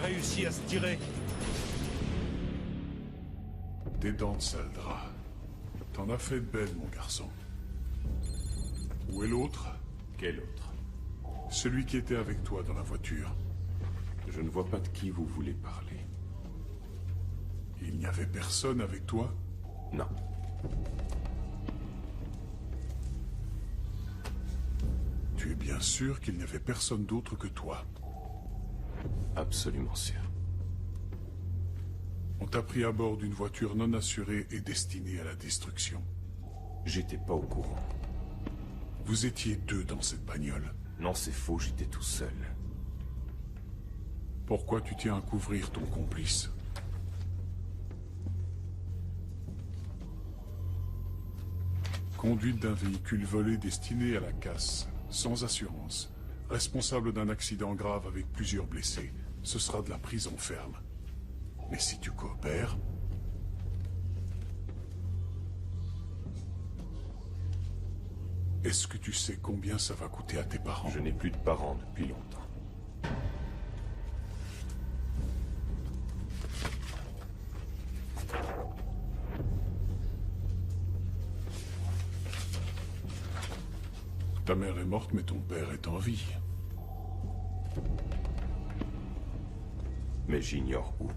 réussi à se tirer. Tes dents de Saldra. T'en as fait de belles, mon garçon. Où est l'autre? Quel autre? Celui qui était avec toi dans la voiture. Je ne vois pas de qui vous voulez parler. Il n'y avait personne avec toi? Non. Tu es bien sûr qu'il n'y avait personne d'autre que toi? Absolument sûr. On t'a pris à bord d'une voiture non assurée et destinée à la destruction. J'étais pas au courant. Vous étiez deux dans cette bagnole. Non, c'est faux, j'étais tout seul. Pourquoi tu tiens à couvrir ton complice? Conduite d'un véhicule volé destiné à la casse, sans assurance, responsable d'un accident grave avec plusieurs blessés. Ce sera de la prison ferme. Mais si tu coopères... Est-ce que tu sais combien ça va coûter à tes parents? Je n'ai plus de parents depuis longtemps. Ta mère est morte, mais ton père est en vie. Mais j'ignore où.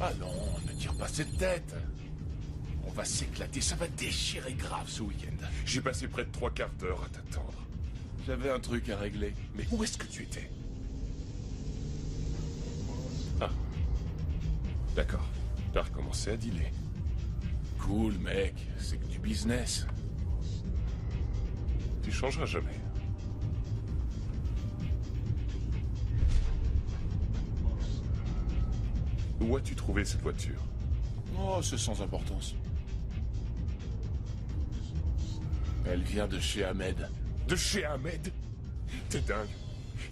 Ah non, ne tire pas cette tête. On va s'éclater, ça va déchirer grave ce week-end. J'ai passé près de 3/4 d'heure à t'attendre. J'avais un truc à régler. Mais où est-ce que tu étais? Ah. D'accord. T'as recommencé à dealer. Cool, mec. C'est que du business. Tu changeras jamais. Où as-tu trouvé cette voiture? Oh, c'est sans importance. Elle vient de chez Ahmed. De chez Ahmed? T'es dingue.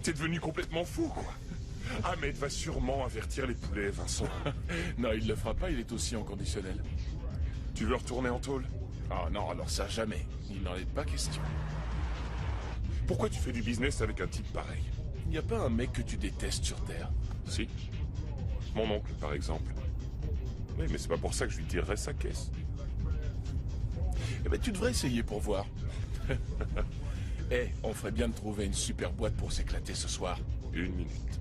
T'es devenu complètement fou, quoi. Ahmed va sûrement avertir les poulets, Vincent. Non, il le fera pas, il est aussi en conditionnel. Tu veux retourner en tôle? Ah non, alors ça, jamais. Il n'en est pas question. Pourquoi tu fais du business avec un type pareil? Il n'y a pas un mec que tu détestes sur Terre. Si. Mon oncle, par exemple. Oui, mais c'est pas pour ça que je lui tirerais sa caisse. Eh ben, tu devrais essayer pour voir. Eh, on ferait bien de trouver une super boîte pour s'éclater ce soir. 1 minute.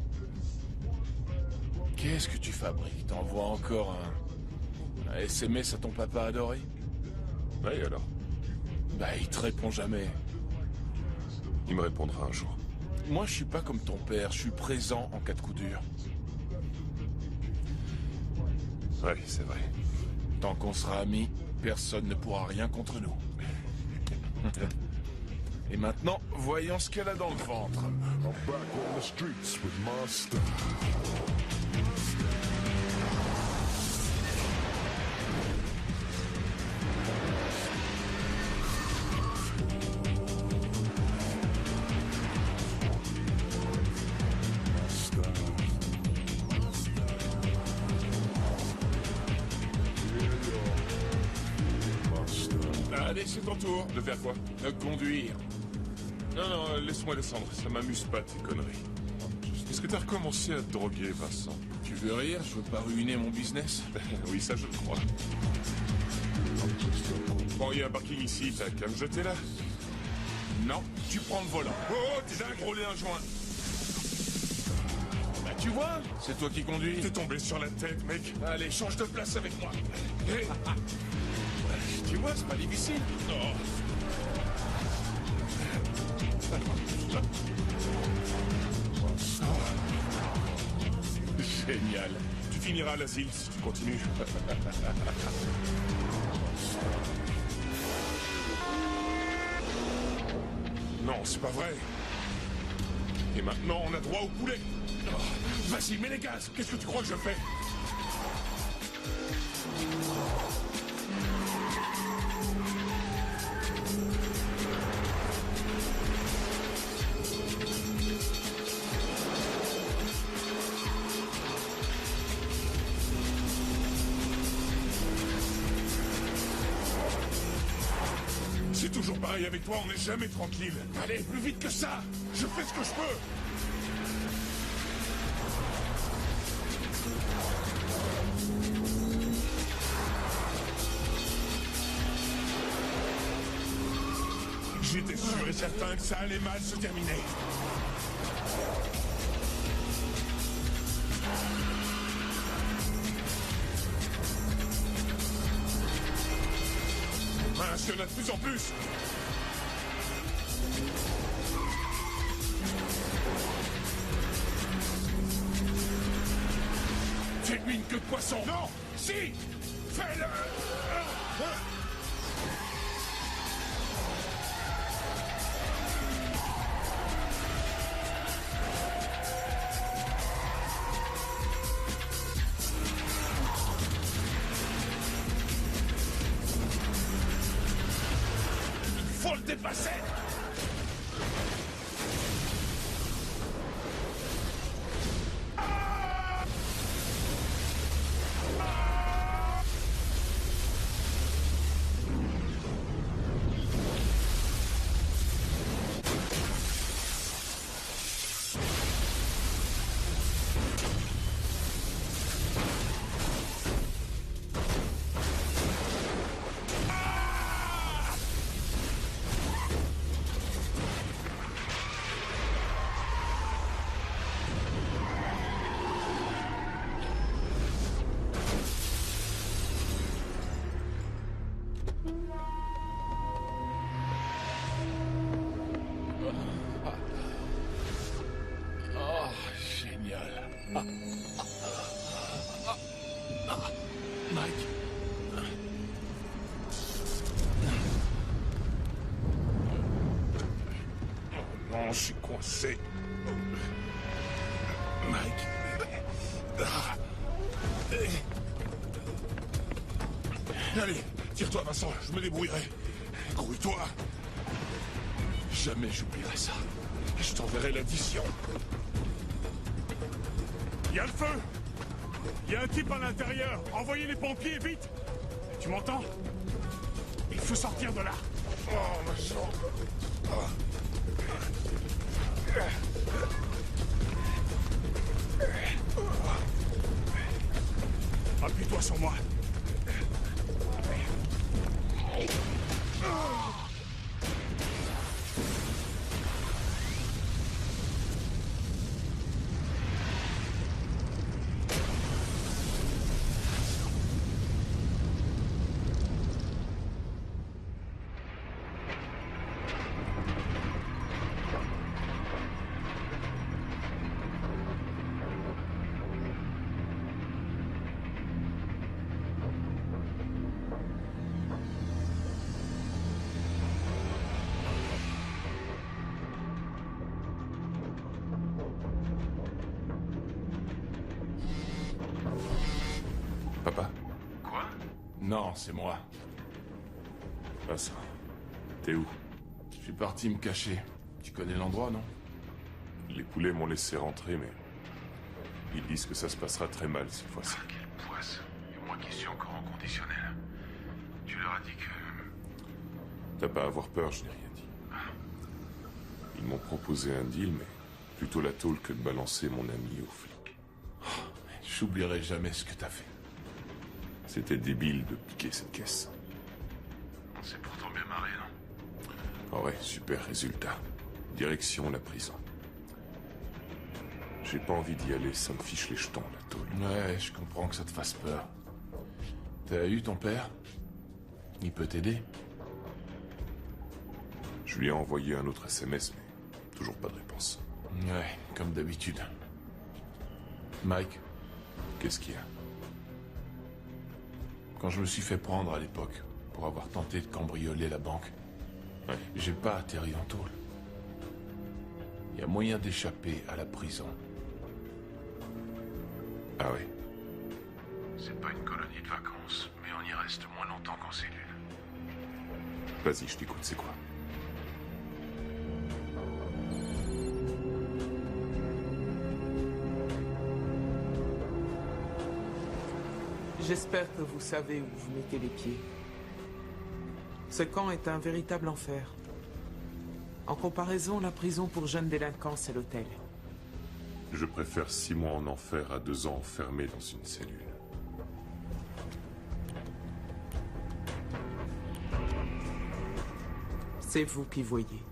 Qu'est-ce que tu fabriques? T'envoies encore un SMS à ton papa adoré? Ouais, alors? Bah, il te répond jamais. Il me répondra un jour. Moi, je suis pas comme ton père, je suis présent en cas de coup dur. Ouais, c'est vrai. Tant qu'on sera amis, personne ne pourra rien contre nous. Et maintenant, voyons ce qu'elle a dans le ventre. I'm back on the streets with my stuff. Allez, c'est ton tour. De faire quoi? De conduire. Non, non, laisse-moi descendre. Ça m'amuse pas, tes conneries. Est-ce que t'as recommencé à te droguer, Vincent? Tu veux rire? Je veux pas ruiner mon business. Oui, ça, je le crois. Bon, il y a un parking ici. T'as qu'à me jeter là. Non, tu prends le volant. Oh, t'es dingue, rouler un joint. Bah, tu vois, c'est toi qui conduis. T'es tombé sur la tête, mec. Allez, change de place avec moi. Hé, Tu vois, c'est pas difficile. Oh. Génial. tu finiras à l'asile si tu continues. Non, c'est pas vrai. Et maintenant, on a droit au poulet. Oh, vas-y, mets les gaz. Qu'est-ce que tu crois que je fais? C'est toujours pareil avec toi, on n'est jamais tranquille. Allez, plus vite que ça! Je fais ce que je peux. J'étais sûr et certain que ça allait mal se terminer. Mince, il y en a de plus en plus. Fais-lui une queue de poisson! Non! Si! Fais-le! Faut le dépasser! Oh, génial. Mike. Oh non, je suis coincé. Mike. Allez, tire-toi, Vincent, je me débrouillerai. Grouille-toi. Jamais j'oublierai ça. Je t'enverrai l'addition. Il y a le feu! Il y a un type à l'intérieur! Envoyez les pompiers, vite! Tu m'entends? Il faut sortir de là! Oh, ma jambe. Appuie-toi sur moi! Papa? Quoi? Non, c'est moi. Vincent. T'es où? Je suis parti me cacher. Tu connais l'endroit, non? Les poulets m'ont laissé rentrer, mais... Ils disent que ça se passera très mal cette fois-ci. Quelle poisse. Et moi qui suis encore en conditionnel. Tu leur as dit que... T'as pas à avoir peur, je n'ai rien dit. Ils m'ont proposé un deal, mais plutôt la tôle que de balancer mon ami aux flics. J'oublierai jamais ce que t'as fait. C'était débile de piquer cette caisse. On s'est pourtant bien marré, non? Ah ouais, super résultat. Direction la prison. J'ai pas envie d'y aller, ça me fiche les jetons, la tôle. Ouais, je comprends que ça te fasse peur. T'as eu ton père? Il peut t'aider? Je lui ai envoyé un autre SMS, mais toujours pas de réponse. Ouais, comme d'habitude. Mike, Qu'est-ce qu'il y a? quand je me suis fait prendre à l'époque pour avoir tenté de cambrioler la banque, Ouais. j'ai pas atterri en tôle. Il y a moyen d'échapper à la prison. Ah ouais. C'est pas une colonie de vacances, mais on y reste moins longtemps qu'en cellule. Vas-y, je t'écoute, c'est quoi? J'espère que vous savez où vous mettez les pieds. Ce camp est un véritable enfer. En comparaison, la prison pour jeunes délinquants, c'est l'hôtel. Je préfère 6 mois en enfer à 2 ans enfermé dans une cellule. C'est vous qui voyez.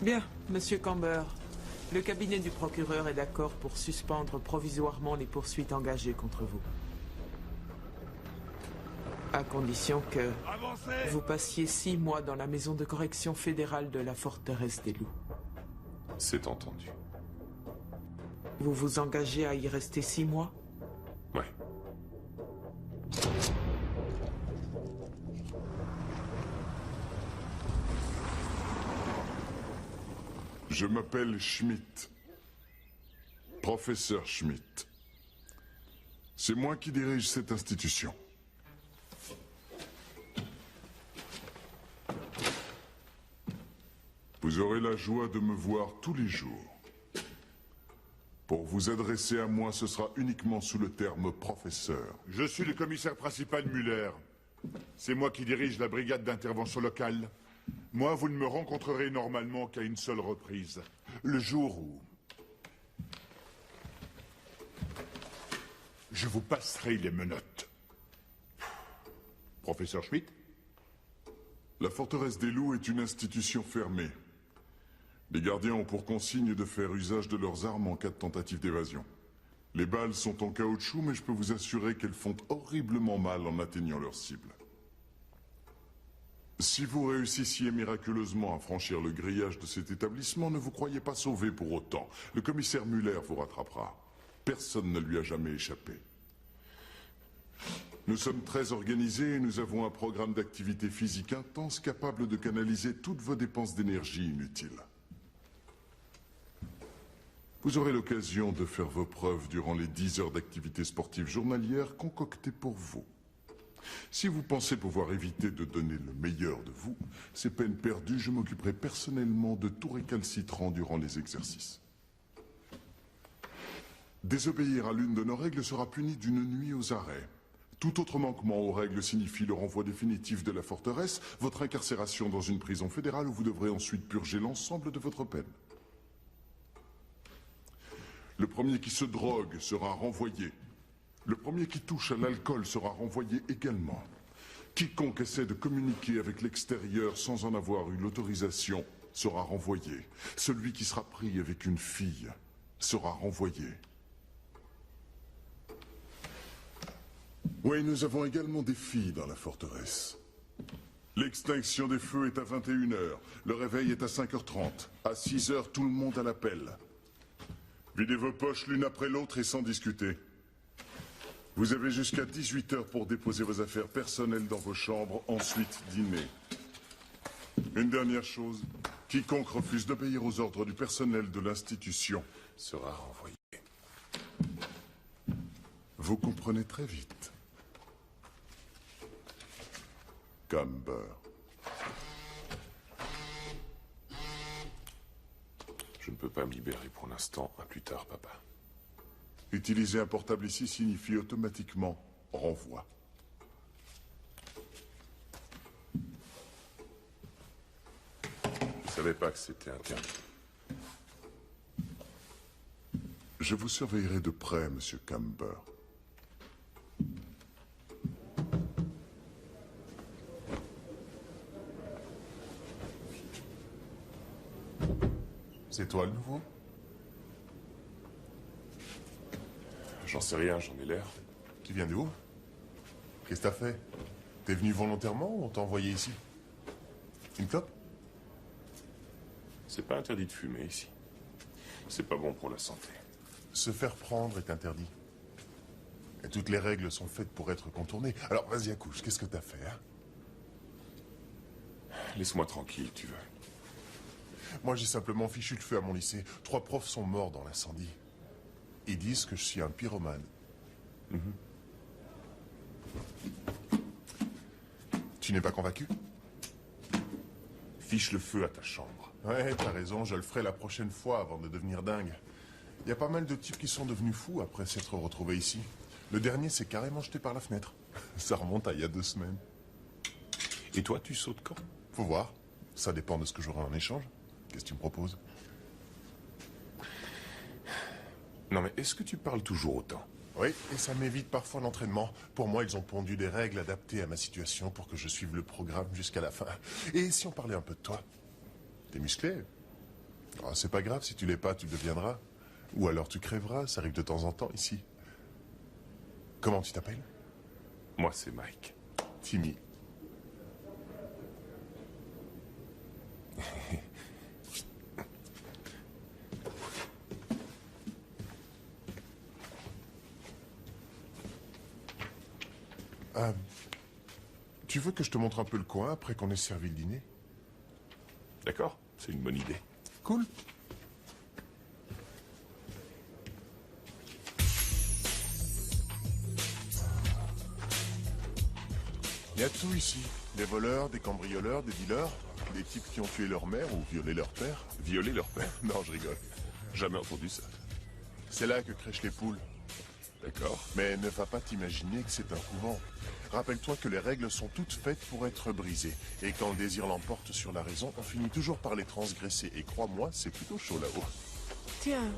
Bien, Monsieur Camber. Le cabinet du procureur est d'accord pour suspendre provisoirement les poursuites engagées contre vous. À condition que vous passiez 6 mois dans la maison de correction fédérale de la forteresse des loups. C'est entendu. Vous vous engagez à y rester 6 mois? Ouais. Je m'appelle Schmidt. Professeur Schmidt. C'est moi qui dirige cette institution. Vous aurez la joie de me voir tous les jours. Pour vous adresser à moi, ce sera uniquement sous le terme professeur. Je suis le commissaire principal Muller. C'est moi qui dirige la brigade d'intervention locale. Moi, vous ne me rencontrerez normalement qu'à une seule reprise. Le jour où je vous passerai les menottes. Professeur Schmidt? La forteresse des loups est une institution fermée. Les gardiens ont pour consigne de faire usage de leurs armes en cas de tentative d'évasion. Les balles sont en caoutchouc, mais je peux vous assurer qu'elles font horriblement mal en atteignant leur cible. Si vous réussissiez miraculeusement à franchir le grillage de cet établissement, ne vous croyez pas sauvé pour autant. Le commissaire Muller vous rattrapera. Personne ne lui a jamais échappé. Nous sommes très organisés et nous avons un programme d'activité physique intense capable de canaliser toutes vos dépenses d'énergie inutiles. Vous aurez l'occasion de faire vos preuves durant les 10 heures d'activité sportive journalière concoctées pour vous. Si vous pensez pouvoir éviter de donner le meilleur de vous, c'est peine perdue, je m'occuperai personnellement de tout récalcitrant durant les exercices. Désobéir à l'une de nos règles sera puni d'une nuit aux arrêts. Tout autre manquement aux règles signifie le renvoi définitif de la forteresse, votre incarcération dans une prison fédérale où vous devrez ensuite purger l'ensemble de votre peine. Le premier qui se drogue sera renvoyé. Le premier qui touche à l'alcool sera renvoyé également. Quiconque essaie de communiquer avec l'extérieur sans en avoir eu l'autorisation sera renvoyé. Celui qui sera pris avec une fille sera renvoyé. Oui, nous avons également des filles dans la forteresse. L'extinction des feux est à 21h. Le réveil est à 5h30. À 6h, tout le monde à l'appel. Videz vos poches l'une après l'autre et sans discuter. Vous avez jusqu'à 18h pour déposer vos affaires personnelles dans vos chambres, ensuite dîner. Une dernière chose, quiconque refuse d'obéir aux ordres du personnel de l'institution Sera renvoyé. Vous comprenez très vite. Camber. Je ne peux pas me libérer pour l'instant. À plus tard, papa. Utiliser un portable ici signifie automatiquement renvoi. Je savais pas que c'était interdit. Je vous surveillerai de près, Monsieur Camber. C'est toi le nouveau? J'en sais rien, j'en ai l'air. Tu viens d'où? Qu'est-ce que t'as fait? T'es venu volontairement ou on t'a envoyé ici? Une clope? C'est pas interdit de fumer ici. C'est pas bon pour la santé. Se faire prendre est interdit. Et toutes les règles sont faites pour être contournées. Alors vas-y, accouche, qu'est-ce que t'as fait, hein? Laisse-moi tranquille, tu veux. Moi, j'ai simplement fichu le feu à mon lycée. 3 profs sont morts dans l'incendie. Ils disent que je suis un pyromane. Tu n'es pas convaincu? Fiche le feu à ta chambre. Ouais, t'as raison, je le ferai la prochaine fois avant de devenir dingue. Il y a pas mal de types qui sont devenus fous après s'être retrouvés ici. Le dernier s'est carrément jeté par la fenêtre. Ça remonte à il y a 2 semaines. Et toi, tu sautes quand? Faut voir. Ça dépend de ce que j'aurai en échange. Qu'est-ce que tu me proposes? Non mais est-ce que tu parles toujours autant? Oui, et ça m'évite parfois l'entraînement. Pour moi, ils ont pondu des règles adaptées à ma situation pour que je suive le programme jusqu'à la fin. Et si on parlait un peu de toi? T'es musclé? Oh, c'est pas grave, si tu l'es pas, tu le deviendras. Ou alors tu crèveras, ça arrive de temps en temps ici. Comment tu t'appelles? Moi, c'est Mike. Timmy. Tu veux que je te montre un peu le coin après qu'on ait servi le dîner? D'accord, c'est une bonne idée. Cool. Il y a tout ici. Des voleurs, des cambrioleurs, des dealers, des types qui ont tué leur mère ou violé leur père. Violer leur père? Non, je rigole. Jamais entendu ça. C'est là que crèchent les poules. D'accord. Mais ne va pas t'imaginer que c'est un couvent. Rappelle-toi que les règles sont toutes faites pour être brisées. Et quand le désir l'emporte sur la raison, on finit toujours par les transgresser. Et crois-moi, c'est plutôt chaud là-haut. Tiens.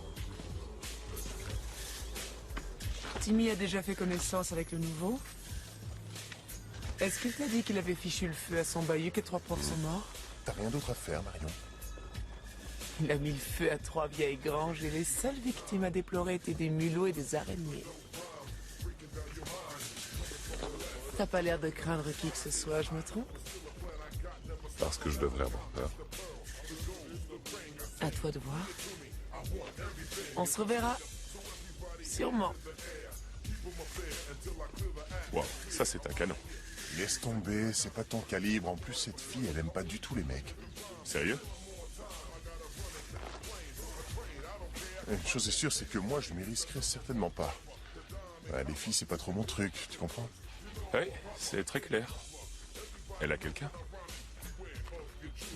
Timmy a déjà fait connaissance avec le nouveau. Est-ce qu'il t'a dit qu'il avait fichu le feu à son bahut et 3 profs sont morts? T'as rien d'autre à faire, Marion. Il a mis le feu à 3 vieilles granges et les seules victimes à déplorer étaient des mulots et des araignées. T'as pas l'air de craindre qui que ce soit, je me trompe? Parce que je devrais avoir peur. À toi de voir. On se reverra. Sûrement. Wow, ça c'est un canon. Laisse tomber, c'est pas ton calibre. En plus, cette fille, elle aime pas du tout les mecs. Sérieux? Une chose est sûre, c'est que moi, je m'y risquerai certainement pas. Les filles, c'est pas trop mon truc, tu comprends? Oui, c'est très clair. Elle a quelqu'un?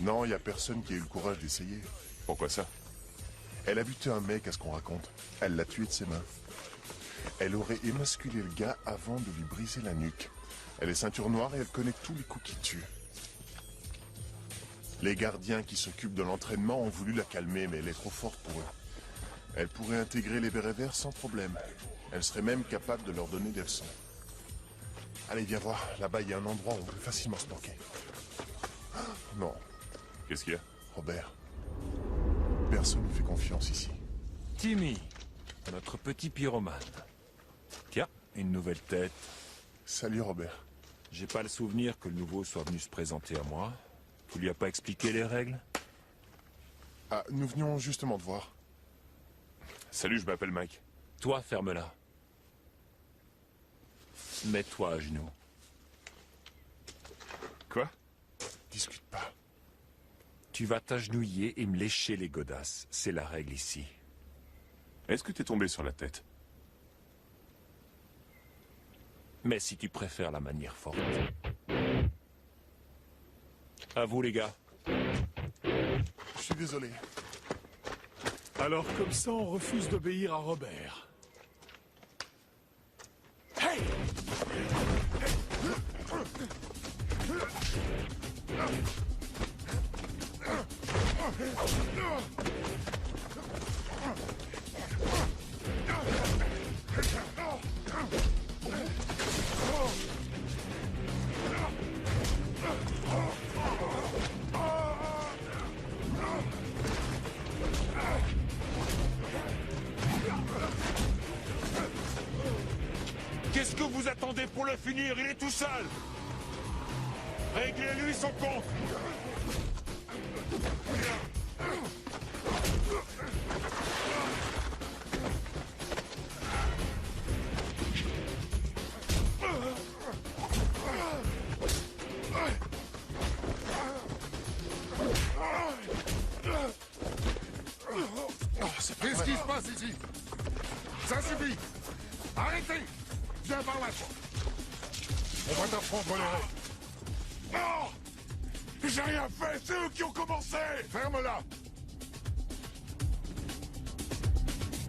Non, y a personne qui ait eu le courage d'essayer. Pourquoi ça? Elle a buté un mec, à ce qu'on raconte. Elle l'a tué de ses mains. Elle aurait émasculé le gars avant de lui briser la nuque. Elle est ceinture noire et elle connaît tous les coups qui tuent. Les gardiens qui s'occupent de l'entraînement ont voulu la calmer, mais elle est trop forte pour eux. Elle pourrait intégrer les bérets verts sans problème. Elle serait même capable de leur donner des leçons. Allez, viens voir. Là-bas, il y a un endroit où on peut facilement se planquer. Non, Qu'est-ce qu'il y a? Robert. Personne ne fait confiance ici. Timmy, notre petit pyromane. Tiens, une nouvelle tête. Salut, Robert. J'ai pas le souvenir que le nouveau soit venu se présenter à moi. Tu lui as pas expliqué les règles? Ah, nous venions justement de voir. Salut, je m'appelle Mike. Toi, ferme-la. Mets-toi à genoux. Quoi? Discute pas. Tu vas t'agenouiller et me lécher les godasses. C'est la règle ici. Est-ce que t'es tombé sur la tête? Mais si tu préfères la manière forte. À vous, les gars. Je suis désolé. Alors comme ça, on refuse d'obéir à Robert. Hey! Qu'est-ce que vous attendez pour le finir? Il est tout seul. Réglez-lui son compte. Qu'est-ce qui se passe ici? Ça suffit! Arrêtez! Viens par là! On va t'apprendre les règles. Non! J'ai rien fait, c'est eux qui ont commencé! Ferme-la!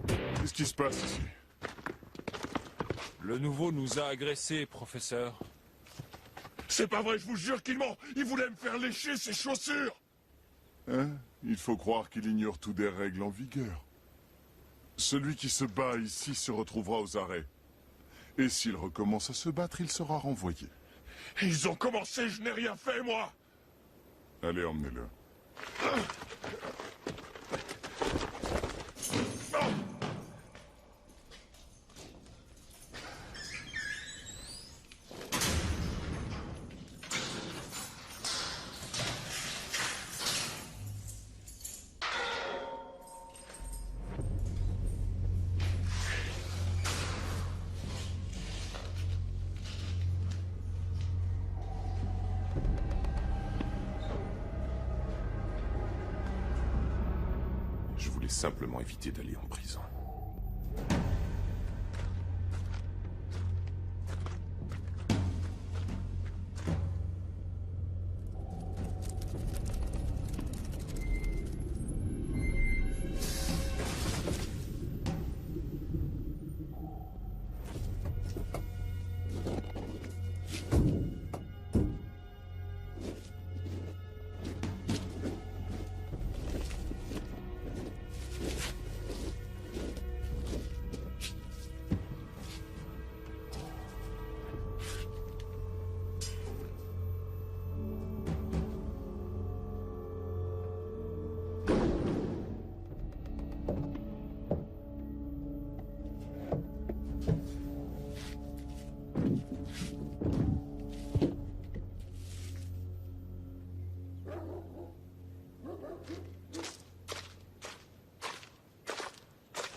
Qu'est-ce qui se passe ici? Le nouveau nous a agressés, professeur. C'est pas vrai, je vous jure qu'il ment. Il voulait me faire lécher ses chaussures. Hein? Il faut croire qu'il ignore tout des règles en vigueur. Celui qui se bat ici se retrouvera aux arrêts. Et s'il recommence à se battre, il sera renvoyé. Ils ont commencé, je n'ai rien fait, moi. Allez, emmenez-le. Je voulais simplement éviter d'aller en prison.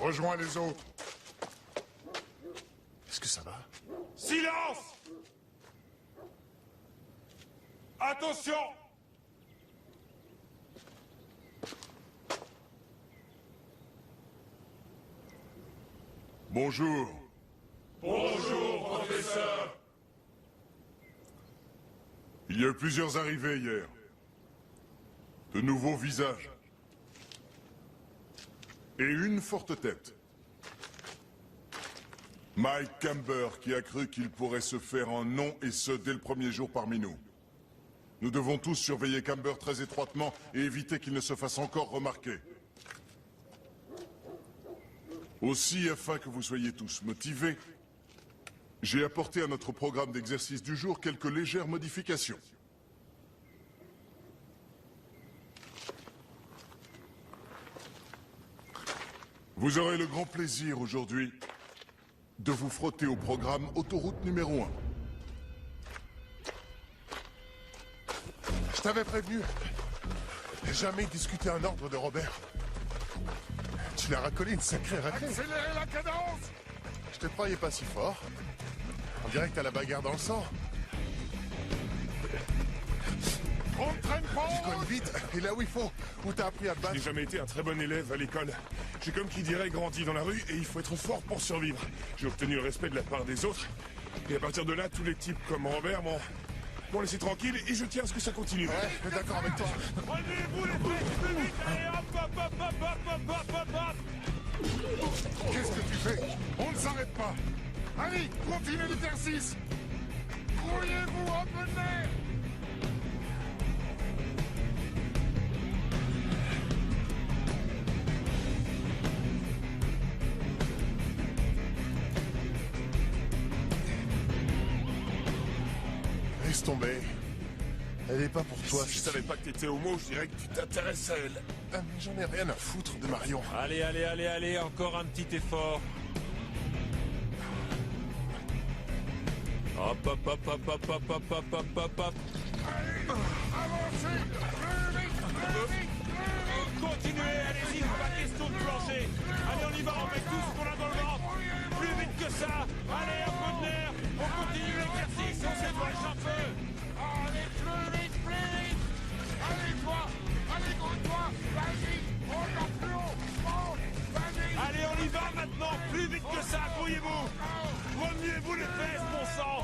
Rejoins les autres. Est-ce que ça va? Silence! Attention! Bonjour. Bonjour, professeur! Il y a eu plusieurs arrivées hier. De nouveaux visages. Et une forte tête. Mike Camber, qui a cru qu'il pourrait se faire un nom, et ce, dès le premier jour parmi nous. Nous devons tous surveiller Camber très étroitement et éviter qu'il ne se fasse encore remarquer. Aussi, afin que vous soyez tous motivés, j'ai apporté à notre programme d'exercice du jour quelques légères modifications. Vous aurez le grand plaisir aujourd'hui de vous frotter au programme autoroute numéro 1. Je t'avais prévenu. Jamais discuter un ordre de Robert. Tu l'as racolé une sacrée raclée. Accélérez la cadence! Je te croyais pas si fort. On dirait que t'as la bagarre dans le sang. On ne traîne pas! Tu cognes vite, et là où il faut. Où t'as appris à te Je n'ai battre. jamais été un très bon élève à l'école. J'ai comme qui dirait grandi dans la rue et il faut être fort pour survivre. J'ai obtenu le respect de la part des autres. Et à partir de là, tous les types comme Robert m'ont laissé tranquille et je tiens à ce que ça continue. Ouais, d'accord avec toi. Prenez-vous les fesses plus vite! Allez hop hop hop hop hop hop hop hop! Qu'est-ce que tu fais? On ne s'arrête pas! Allez, continuez l'exercice! Grouillez-vous un peu de l'air! Laisse tomber. Elle est pas pour toi. Si je savais pas que t'étais homo, je dirais que tu t'intéresses à elle. Ah, mais j'en ai rien à foutre de Marion. Allez, allez, allez, allez, encore un petit effort. Hop, hop, hop, hop, hop, hop, hop, hop, hop, hop, hop. Avancez! Plus vite! Plus vite! Continuez, allez-y, pas question de plancher. Allez, on y va, on met tout ce qu'on a dans le ventre. Plus vite que ça. Allez, un peu de nerf. On continue l'exercice, on s'étoile un peu. Allez, plus vite! Plus vite! Allez, toi! Allez, gros-toi! Vas-y! Encore plus haut! Monte! Vas-y! Allez, on y va maintenant. Plus vite que ça, grouillez-vous. Remuez-vous les fesses, bon sang.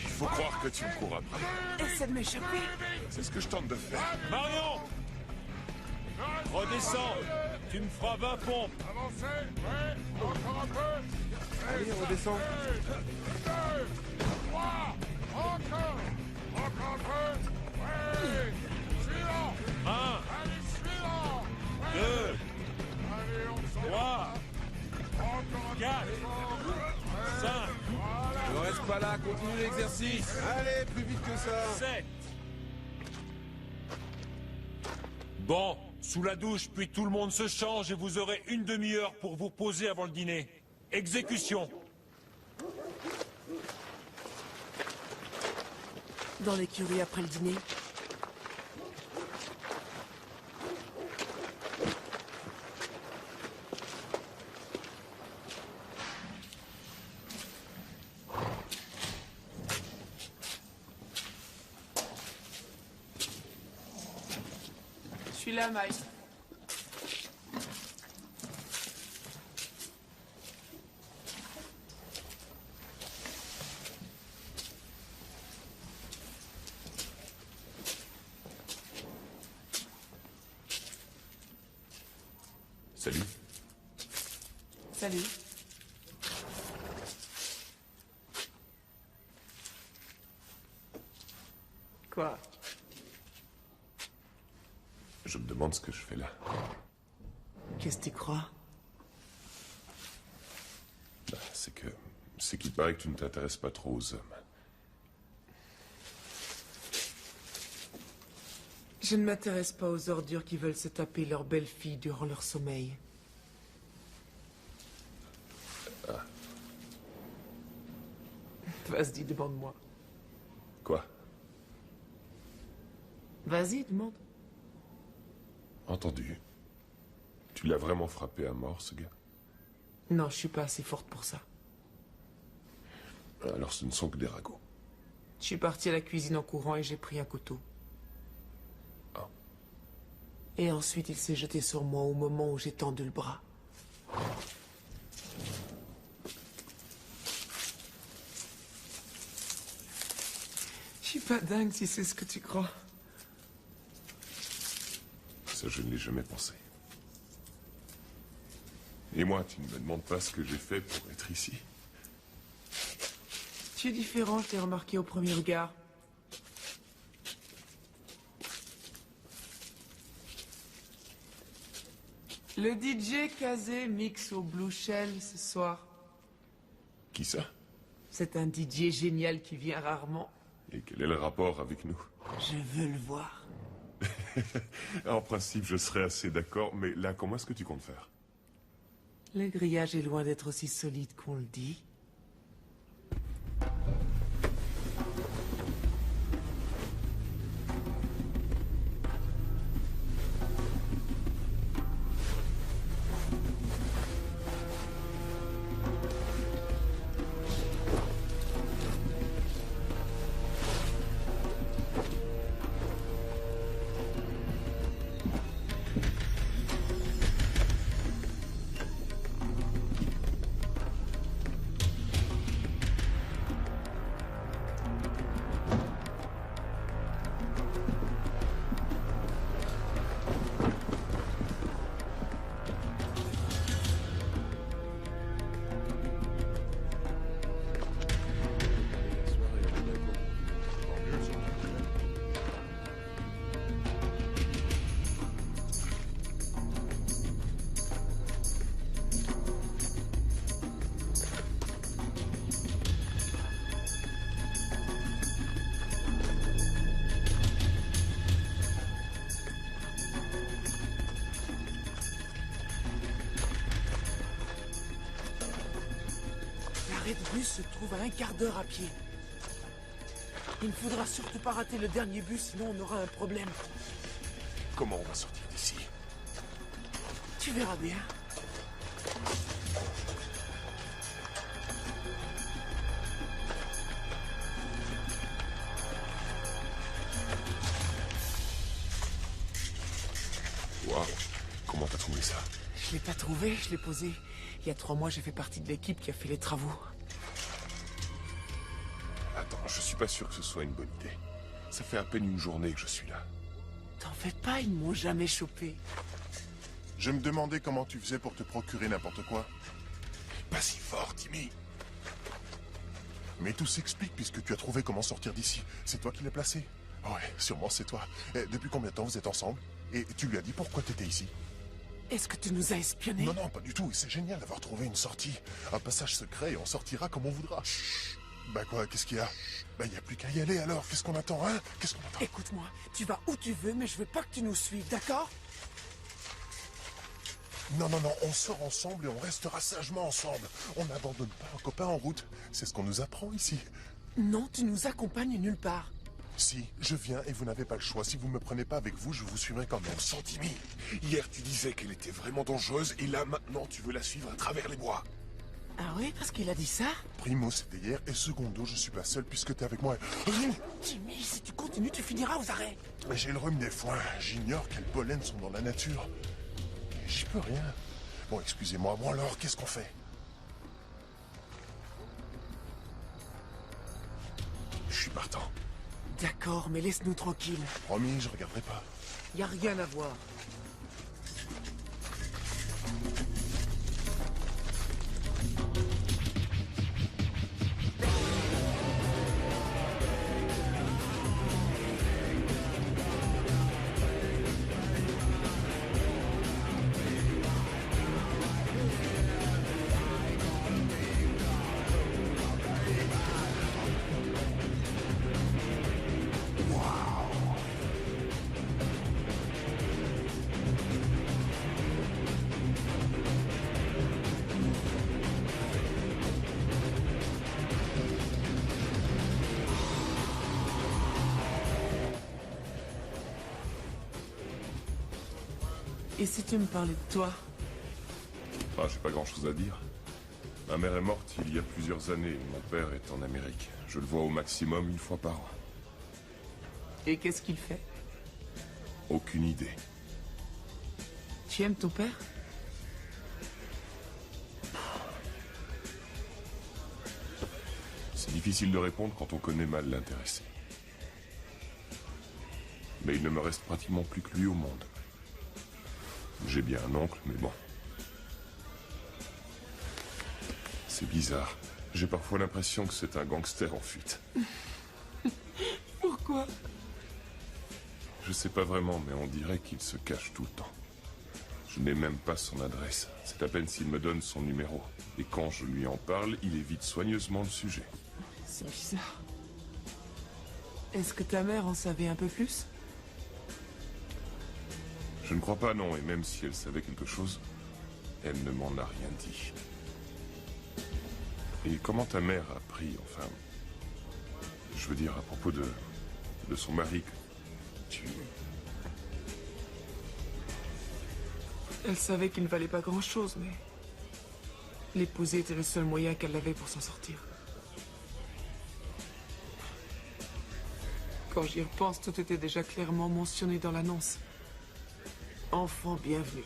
Il faut croire que tu me cours après. Essaie de m'échapper. C'est ce que je tente de faire. Marion, redescends. Tu me feras 20 pompes. Avancez! Ouais! Encore un peu! Allez, on redescend. Un, deux, trois, quatre, cinq. Ne reste pas là, continue l'exercice. Allez, plus vite que ça. 7. Bon, sous la douche, puis tout le monde se change et vous aurez une demi-heure pour vous poser avant le dîner. Exécution. Dans l'écurie après le dîner. Je suis là, Mike. Salut. Salut. Quoi? Je me demande ce que je fais là. Qu'est-ce que tu crois? C'est qu'il paraît que tu ne t'intéresses pas trop aux hommes. Je ne m'intéresse pas aux ordures qui veulent se taper leur belle-fille durant leur sommeil. Ah. Vas-y, demande-moi. Quoi? Vas-y, demande. Entendu. Tu l'as vraiment frappé à mort, ce gars? Non, je suis pas assez forte pour ça. Alors ce ne sont que des ragots. Je suis partie à la cuisine en courant et j'ai pris un couteau. Ah. Et ensuite, il s'est jeté sur moi au moment où j'ai tendu le bras. Je suis pas dingue si c'est ce que tu crois. Ça, je ne l'ai jamais pensé. Et moi, tu ne me demandes pas ce que j'ai fait pour être ici? Tu es différent, je t'ai remarqué au premier regard. Le DJ Kazé mixe au Blue Shell ce soir. Qui ça? C'est un DJ génial qui vient rarement. Et quel est le rapport avec nous? Je veux le voir. En principe, je serais assez d'accord, mais là, comment est-ce que tu comptes faire? Le grillage est loin d'être aussi solide qu'on le dit. L'arrêt de bus se trouve à un quart d'heure à pied. Il ne faudra surtout pas rater le dernier bus, sinon on aura un problème. Comment on va sortir d'ici? Tu verras bien. Waouh, comment t'as trouvé ça? Je l'ai pas trouvé, je l'ai posé. Il y a 3 mois, j'ai fait partie de l'équipe qui a fait les travaux. Attends, je suis pas sûr que ce soit une bonne idée. Ça fait à peine une journée que je suis là. T'en fais pas, ils m'ont jamais chopé. Je me demandais comment tu faisais pour te procurer n'importe quoi. Pas si fort, Timmy. Mais tout s'explique puisque tu as trouvé comment sortir d'ici. C'est toi qui l'as placé. Ouais, sûrement c'est toi. Depuis combien de temps vous êtes ensemble? Et tu lui as dit pourquoi t'étais ici? Est-ce que tu nous as espionnés? Non, pas du tout. Et c'est génial d'avoir trouvé une sortie. Un passage secret et on sortira comme on voudra. Chut. Bah quoi, qu'est-ce qu'il y a? Bah y a plus qu'à y aller alors. Qu'est-ce qu'on attend, hein? Qu'est-ce qu'on attend? Écoute-moi, tu vas où tu veux, mais je veux pas que tu nous suives, d'accord? Non, on sort ensemble et on restera sagement ensemble. On n'abandonne pas un copain en route. C'est ce qu'on nous apprend ici. Non, tu nous accompagnes nulle part. Si, je viens et vous n'avez pas le choix. Si vous me prenez pas avec vous, je vous suivrai quand même. Sans Timmy, hier tu disais qu'elle était vraiment dangereuse et là maintenant tu veux la suivre à travers les bois. Ah oui, parce qu'il a dit ça? Primo, c'était hier, et secondo, je suis pas seul puisque t'es avec moi. Timmy, si tu continues, tu finiras aux arrêts. Mais j'ai le rhume des foins. J'ignore quels pollens sont dans la nature. J'y peux rien. Bon, excusez-moi. Bon alors, qu'est-ce qu'on fait? Je suis partant. D'accord, mais laisse-nous tranquilles. Promis, je regarderai pas. Y a rien à voir. Et si tu me parlais de toi? Ah, j'ai pas grand-chose à dire. Ma mère est morte il y a plusieurs années. Mon père est en Amérique. Je le vois au maximum une fois par an. Et qu'est-ce qu'il fait? Aucune idée. Tu aimes ton père? C'est difficile de répondre quand on connaît mal l'intéressé. Mais il ne me reste pratiquement plus que lui au monde. J'ai bien un oncle, mais bon. C'est bizarre. J'ai parfois l'impression que c'est un gangster en fuite. Pourquoi? Je sais pas vraiment, mais on dirait qu'il se cache tout le temps. Je n'ai même pas son adresse. C'est à peine s'il me donne son numéro. Et quand je lui en parle, il évite soigneusement le sujet. C'est bizarre. Est-ce que ta mère en savait un peu plus? Je ne crois pas, non, et même si elle savait quelque chose, elle ne m'en a rien dit. Et comment ta mère a appris, enfin... Je veux dire, à propos de son mari, que tu... Elle savait qu'il ne valait pas grand-chose, mais... l'épouser était le seul moyen qu'elle avait pour s'en sortir. Quand j'y repense, tout était déjà clairement mentionné dans l'annonce. Enfant bienvenu.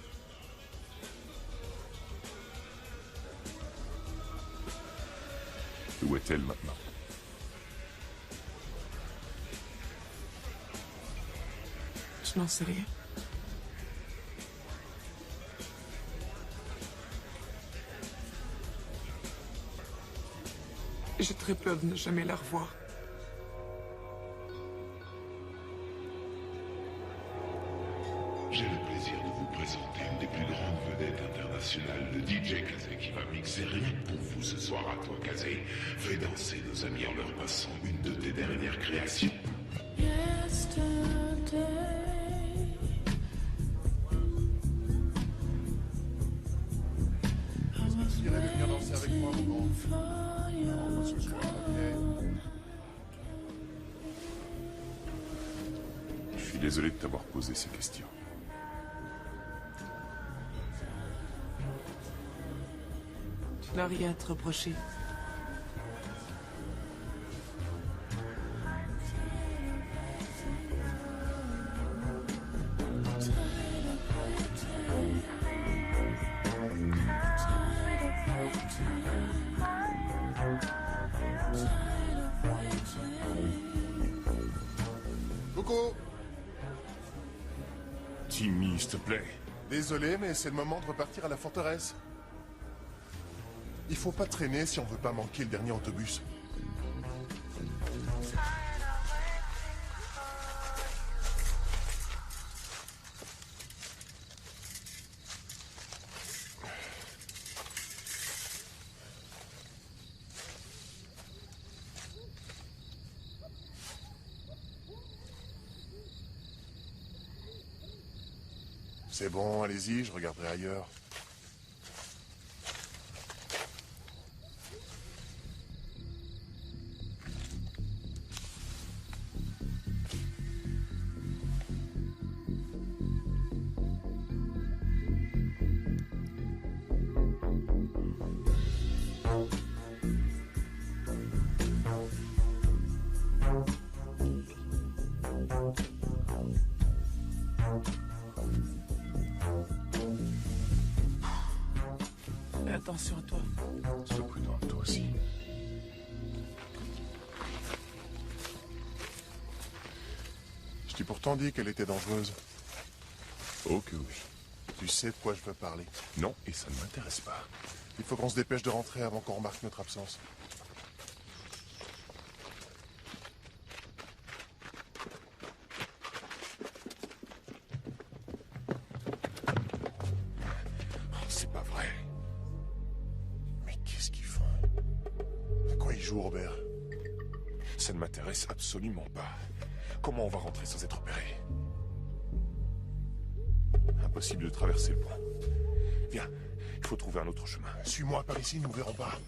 Où est-elle maintenant? Je n'en sais rien. J'ai très peur de ne jamais la revoir. J'ai le plaisir de vous présenter une des plus grandes vedettes internationales, le DJ Kazé, qui va mixer rien que pour vous ce soir à toi, Kazé. Fais danser nos amis en leur passant une de tes dernières créations. Tu dirais de venir danser avec moi, maman? Non, pas ce soir, ok. Je suis désolé de t'avoir posé ces questions. Tu n'as rien à te reprocher. Coucou! Timmy, s'il te plaît. Désolé, mais c'est le moment de repartir à la forteresse. Il faut pas traîner si on veut pas manquer le dernier autobus. C'est bon, allez-y, je regarderai ailleurs. Attention à toi. Sois prudent, toi aussi. Je t'ai pourtant dit qu'elle était dangereuse. Oh que oui. Tu sais de quoi je veux parler. Non, et ça ne m'intéresse pas. Il faut qu'on se dépêche de rentrer avant qu'on remarque notre absence. C'est pas vrai. Mais qu'est-ce qu'ils font? À quoi ils jouent, Robert? Ça ne m'intéresse absolument pas. Comment on va rentrer sans être repéré? Impossible de traverser le pont. Viens, il faut trouver un autre chemin. Suis-moi par ici, nous verrons pas.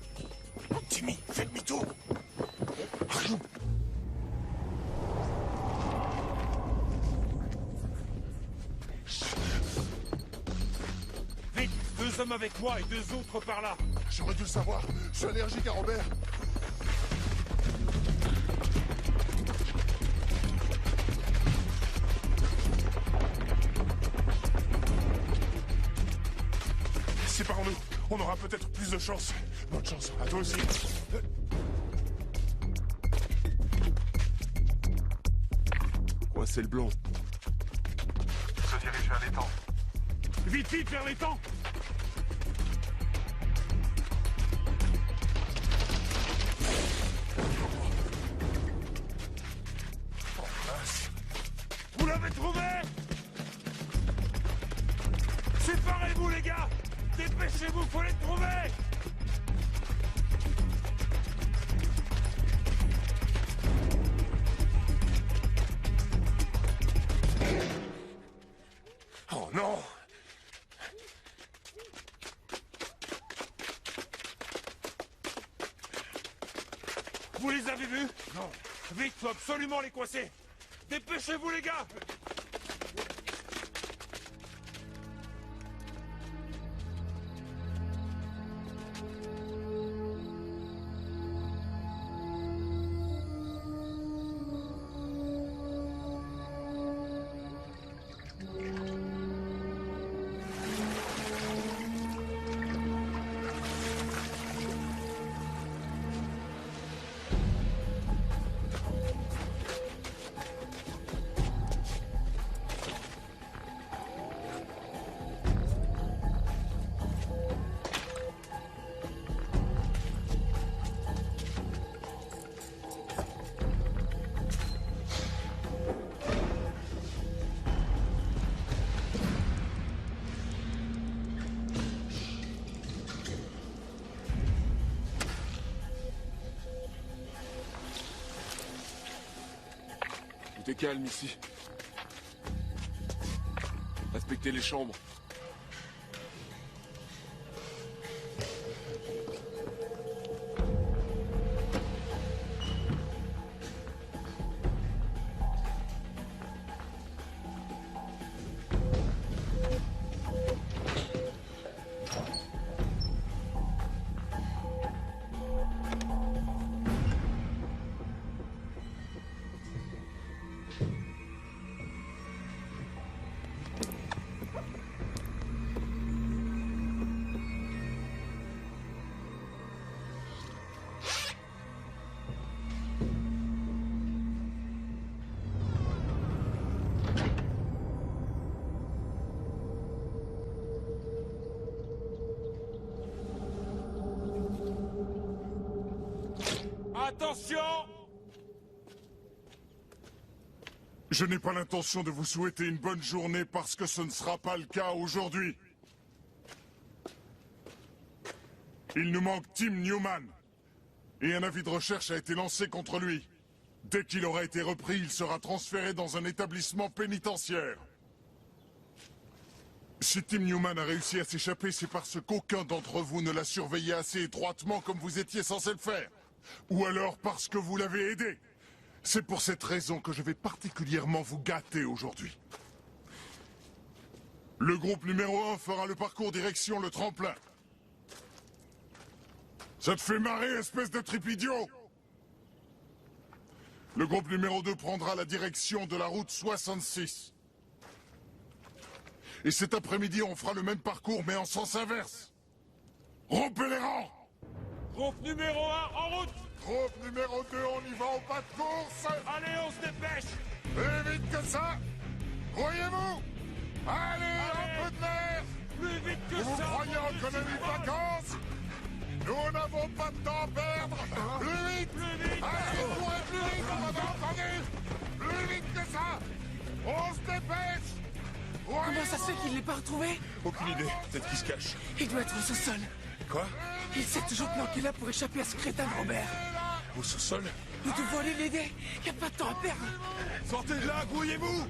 Timmy, fais demi-tour. Vite, 2 hommes avec moi et 2 autres par là. J'aurais dû le savoir. Je suis allergique à Robert. Séparons-nous. On aura peut-être plus de chance. Bonne chance. À toi aussi. Quoi, c'est le blond? Se dirige vers l'étang. Vite, vite, vers l'étang. Vous l'avez trouvé? Séparez-vous, les gars! Dépêchez-vous, faut les trouver! Oh non! Vous les avez vus? Non. Vite, faut absolument les coincer! Dépêchez-vous, les gars! Tout est calme ici. Respectez les chambres. Attention! Je n'ai pas l'intention de vous souhaiter une bonne journée parce que ce ne sera pas le cas aujourd'hui. Il nous manque Tim Newman. Et un avis de recherche a été lancé contre lui. Dès qu'il aura été repris, il sera transféré dans un établissement pénitentiaire. Si Tim Newman a réussi à s'échapper, c'est parce qu'aucun d'entre vous ne l'a surveillé assez étroitement comme vous étiez censé le faire. Ou alors parce que vous l'avez aidé. C'est pour cette raison que je vais particulièrement vous gâter aujourd'hui. Le groupe numéro 1 fera le parcours direction le tremplin. Ça te fait marrer, espèce de trip idiot? Le groupe numéro 2 prendra la direction de la route 66. Et cet après-midi, on fera le même parcours, mais en sens inverse. Rompez les rangs! Groupe numéro 1, en route! Groupe numéro 2, on y va au pas de course! Allez, on se dépêche! Plus vite que ça! Voyez-vous! Allez, un peu de l'air! Plus vite que Vous ça! croyez en économie de vacances? Nous n'avons pas de temps à perdre! Plus vite! Allez, courez plus vite, vous m'avez entendu? Plus vite que ça! On se dépêche! Comment ça se fait qu'il l'ait pas retrouvé? Aucune idée. Peut-être qu'il se cache. Il doit être au sous-sol. Quoi? Il s'est toujours planqué là pour échapper à ce crétin de Robert. Au sous-sol? Nous devons aller l'aider. Y a pas de temps à perdre. Sortez de là, grouillez-vous!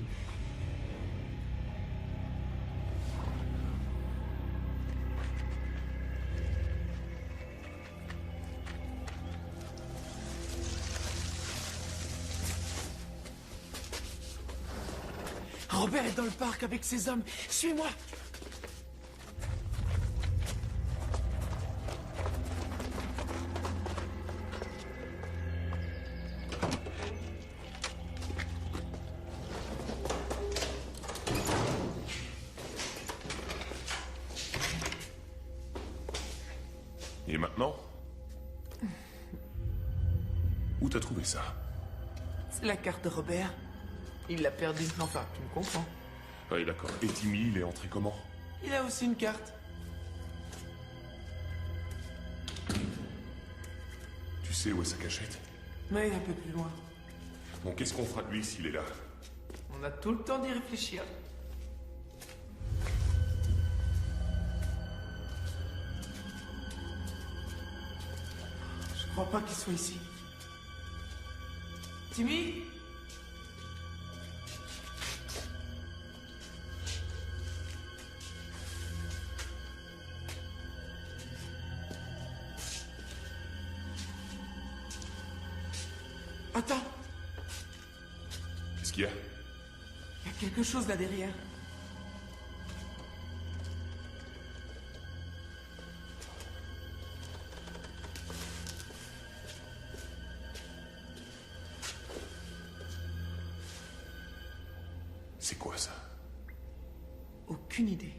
Robert est dans le parc avec ses hommes. Suis-moi. Et maintenant? Où t'as trouvé ça? C'est la carte de Robert. Il l'a perdue. Enfin, tu me comprends. Oui, d'accord. Et Timmy, il est entré comment? Il a aussi une carte. Tu sais où est sa cachette? Mais un peu plus loin. Bon, qu'est-ce qu'on fera de lui s'il est là? On a tout le temps d'y réfléchir. Je crois pas qu'il soit ici. Timmy? Attends, Qu'est-ce qu'il y a? il y a quelque chose là derrière. C'est quoi ça? Aucune idée.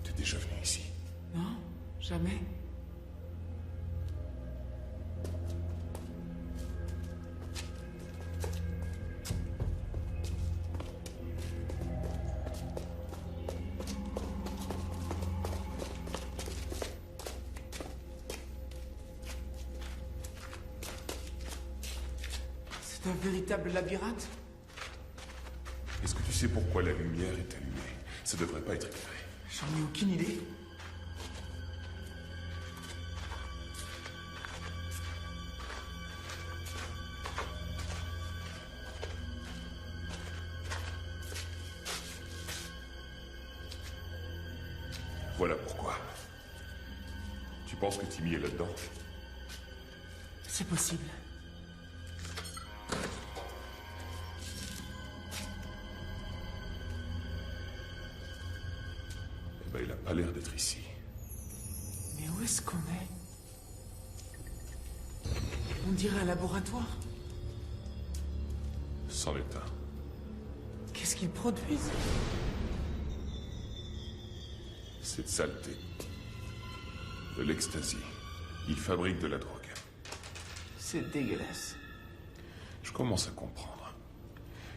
T'es déjà venu ici? Non, jamais. C'est un véritable labyrinthe. Est-ce que tu sais pourquoi la lumière est allumée? Ça devrait pas être éclairé. J'en ai aucune idée. Voilà pourquoi. Tu penses que Timmy est là-dedans? C'est possible. Eh ben, il a pas l'air d'être ici. Mais où est-ce qu'on est? On dirait un laboratoire. C'en est un. Qu'est-ce qu'ils produisent? Cette saleté. De l'ecstasy. Ils fabriquent de la drogue. C'est dégueulasse. Je commence à comprendre.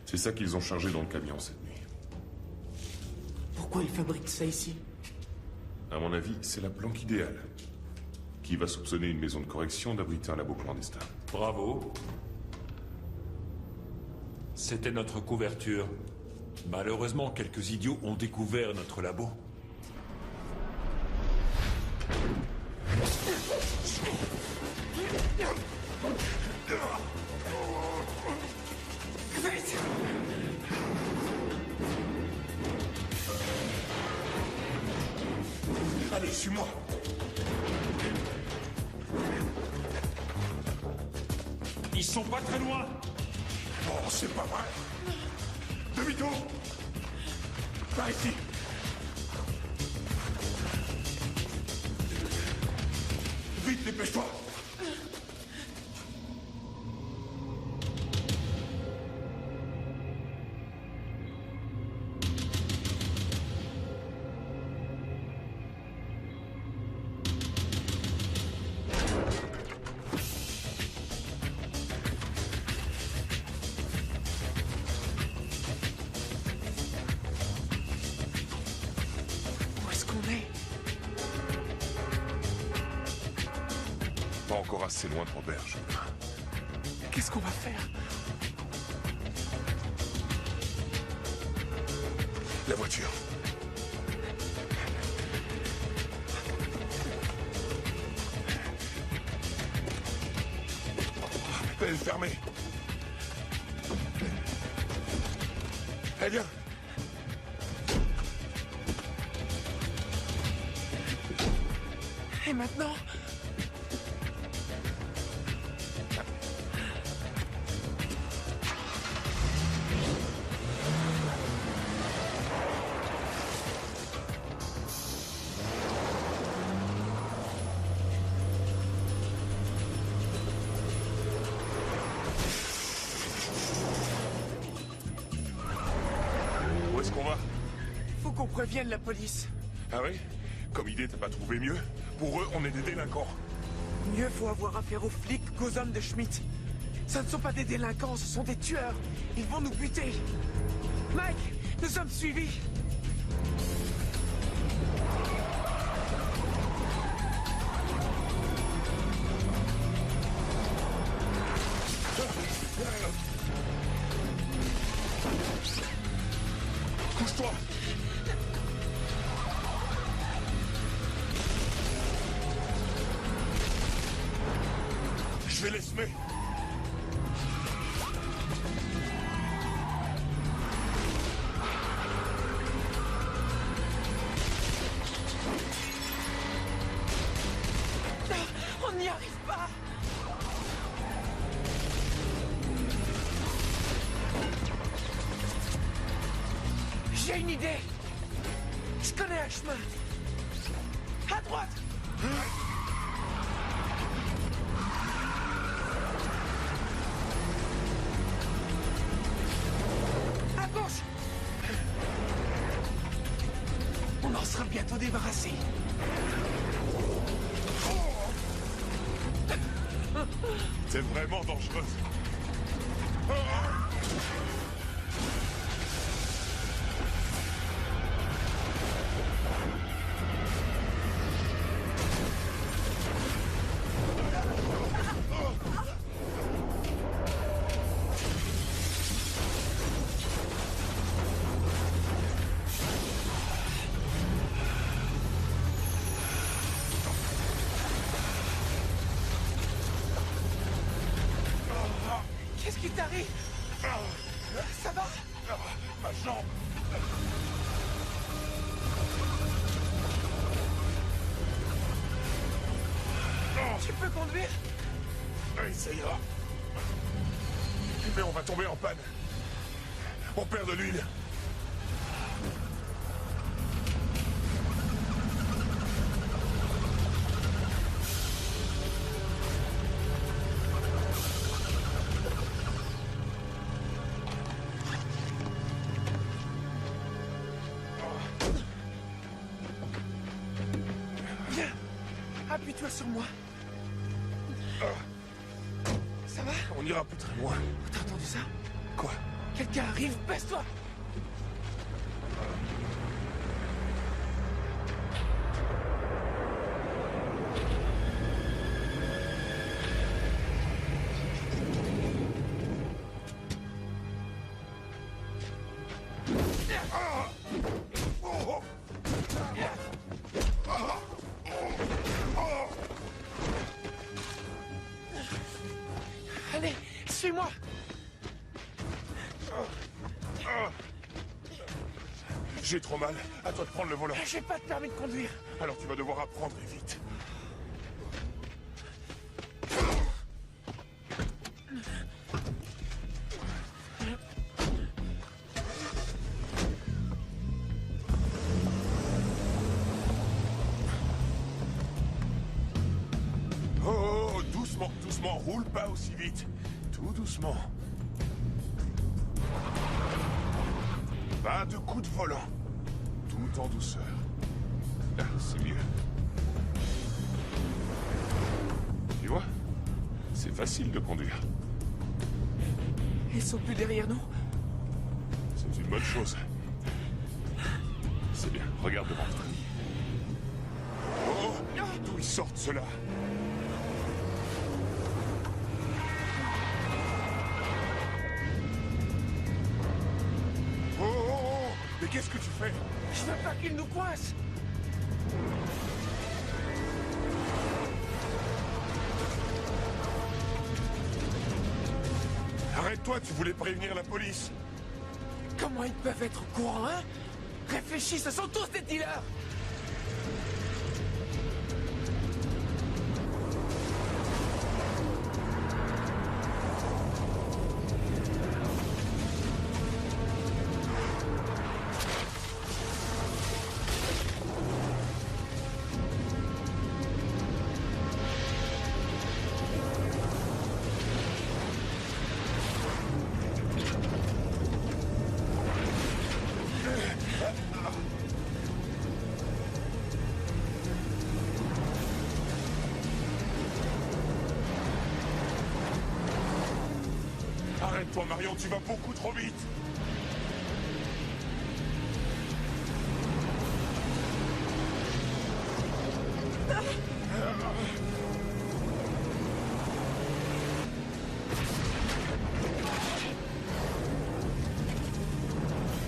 C'est ça qu'ils ont chargé dans le camion cette nuit. Pourquoi ils fabriquent ça ici? À mon avis, c'est la planque idéale. qui va soupçonner une maison de correction d'abriter un labo clandestin. Bravo. C'était notre couverture. Malheureusement, quelques idiots ont découvert notre labo. Vite! Allez, suis-moi. Ils sont pas très loin. Oh, c'est pas vrai. Demi-tour. Par ici. Vite, dépêche-toi. Où est-ce qu'on est? Pas encore assez loin de Robert, je crains. Qu'est-ce qu'on va faire? La voiture. Elle est fermée. Allez, viens. Et maintenant? Où est-ce qu'on va? Faut qu'on prévienne la police. Ah oui? Comme idée, t'as pas trouvé mieux? Pour eux, on est des délinquants. Mieux vaut avoir affaire aux flics qu'aux hommes de Schmidt. Ce ne sont pas des délinquants, ce sont des tueurs. Ils vont nous buter. Mike, nous sommes suivis. Couche-toi! Je vais les semer. On n'y arrive pas. J'ai une idée. Je connais un chemin. À droite. À gauche. On en sera bientôt débarrassé. C'est vraiment dangereux. Qu'est-ce qui t'arrive? Ça va? Ma jambe. Tu peux conduire? Oui, ça ira. Mais on va tomber en panne. On perd de l'huile. Viens, appuie-toi sur moi. Ça va? On ira plus très loin. T'as entendu ça? Quoi? Quelqu'un arrive, baisse-toi! J'ai trop mal. À toi de prendre le volant. J'ai pas de permis de conduire. Alors tu vas devoir apprendre et vite. Oh, doucement, doucement. Roule pas aussi vite. Tout doucement. Pas de coup de volant. Tout en douceur. Ah, c'est mieux. Tu vois? C'est facile de conduire. Ils sont plus derrière nous. C'est une bonne chose. C'est bien, regarde devant toi. Oh, d'où ils sortent ceux-là? Oh, oh, oh, mais qu'est-ce que tu fais? Je veux pas qu'ils nous coincent. Arrête-toi, tu voulais prévenir la police. Comment ils peuvent être au courant, hein? Réfléchis, ce sont tous des dealers. Arrête-toi, Marion, tu vas beaucoup trop vite.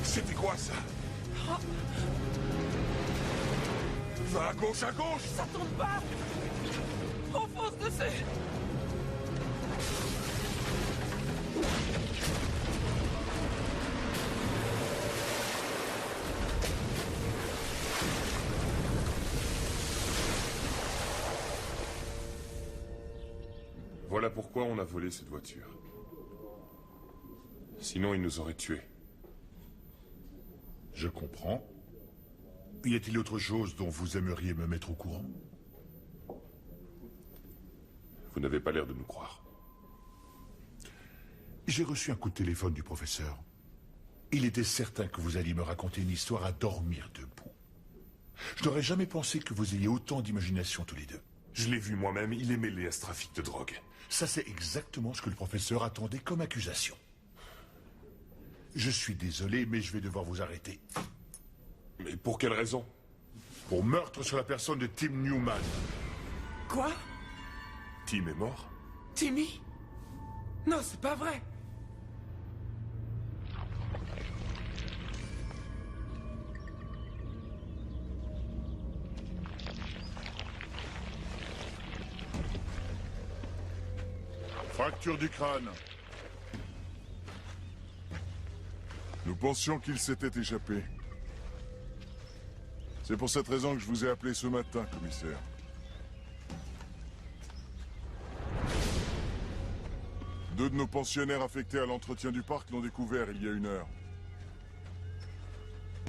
C'était quoi ça? Va à gauche, à gauche! Ça tourne pas. On fonce dessus. Voilà pourquoi on a volé cette voiture. Sinon, ils nous auraient tués. Je comprends. Y a-t-il autre chose dont vous aimeriez me mettre au courant? Vous n'avez pas l'air de nous croire. J'ai reçu un coup de téléphone du professeur. Il était certain que vous alliez me raconter une histoire à dormir debout. Je n'aurais jamais pensé que vous ayez autant d'imagination tous les deux. Je l'ai vu moi-même, il est mêlé à ce trafic de drogue. Ça, c'est exactement ce que le professeur attendait comme accusation. Je suis désolé, mais je vais devoir vous arrêter. Mais pour quelle raison? Pour meurtre sur la personne de Tim Newman. Quoi? Tim est mort? Timmy? Non, c'est pas vrai. Fracture du crâne. Nous pensions qu'il s'était échappé. C'est pour cette raison que je vous ai appelé ce matin, commissaire. Deux de nos pensionnaires affectés à l'entretien du parc l'ont découvert il y a 1 heure.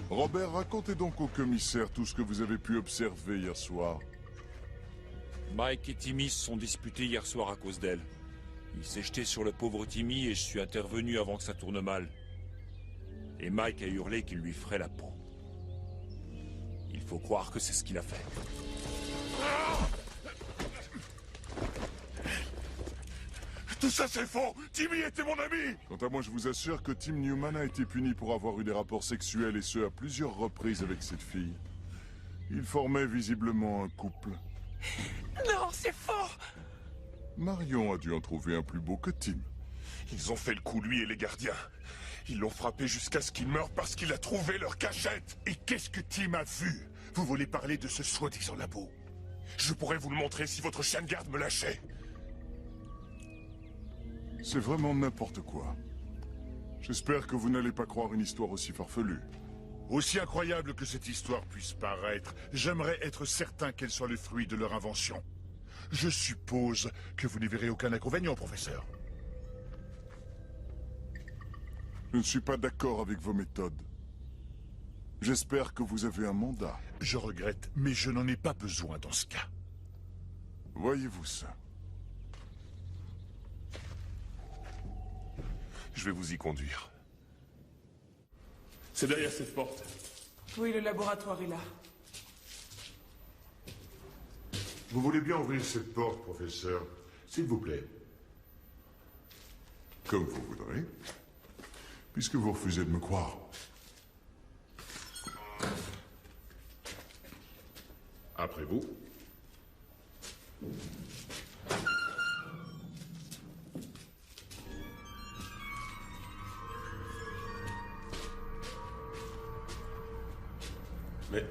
Robert, racontez donc au commissaire tout ce que vous avez pu observer hier soir. Mike et Timmy se sont disputés hier soir à cause d'elle. Il s'est jeté sur le pauvre Timmy et je suis intervenu avant que ça tourne mal. Et Mike a hurlé qu'il lui ferait la peau. Il faut croire que c'est ce qu'il a fait. Tout ça c'est faux! Timmy était mon ami! Quant à moi, je vous assure que Tim Newman a été puni pour avoir eu des rapports sexuels et ce à plusieurs reprises avec cette fille. Ils formaient visiblement un couple. Non, c'est faux! Marion a dû en trouver un plus beau que Tim. Ils ont fait le coup, lui et les gardiens. Ils l'ont frappé jusqu'à ce qu'il meure parce qu'il a trouvé leur cachette. Et qu'est-ce que Tim a vu? Vous voulez parler de ce soi-disant labo? Je pourrais vous le montrer si votre chien de garde me lâchait. C'est vraiment n'importe quoi. J'espère que vous n'allez pas croire une histoire aussi farfelue. Aussi incroyable que cette histoire puisse paraître, j'aimerais être certain qu'elle soit le fruit de leur invention. Je suppose que vous n'y verrez aucun inconvénient, professeur. Je ne suis pas d'accord avec vos méthodes. J'espère que vous avez un mandat. Je regrette, mais je n'en ai pas besoin dans ce cas. Voyez-vous ça? Je vais vous y conduire. C'est derrière cette porte. Oui, le laboratoire est là. Vous voulez bien ouvrir cette porte, professeur, s'il vous plaît. Comme vous voudrez. Puisque vous refusez de me croire. Après vous. Mais...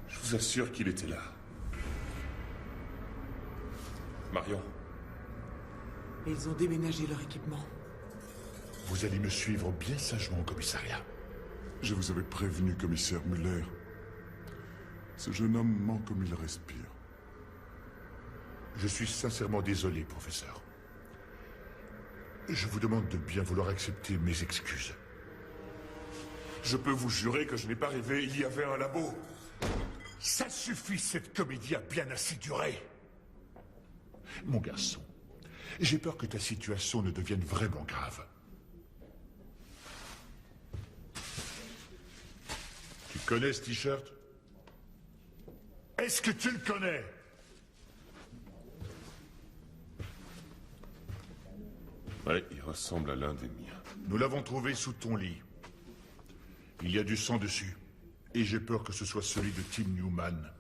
je vous assure qu'il était là. Marion. Ils ont déménagé leur équipement. Vous allez me suivre bien sagement au commissariat. Je vous avais prévenu, commissaire Muller. Ce jeune homme ment comme il respire. Je suis sincèrement désolé, professeur. Je vous demande de bien vouloir accepter mes excuses. Je peux vous jurer que je n'ai pas rêvé, il y avait un labo. Ça suffit, cette comédie a bien assez duré. Mon garçon, j'ai peur que ta situation ne devienne vraiment grave. Tu connais ce t-shirt? Est-ce que tu le connais? Ouais, il ressemble à l'un des miens. Nous l'avons trouvé sous ton lit. Il y a du sang dessus. Et j'ai peur que ce soit celui de Tim Newman.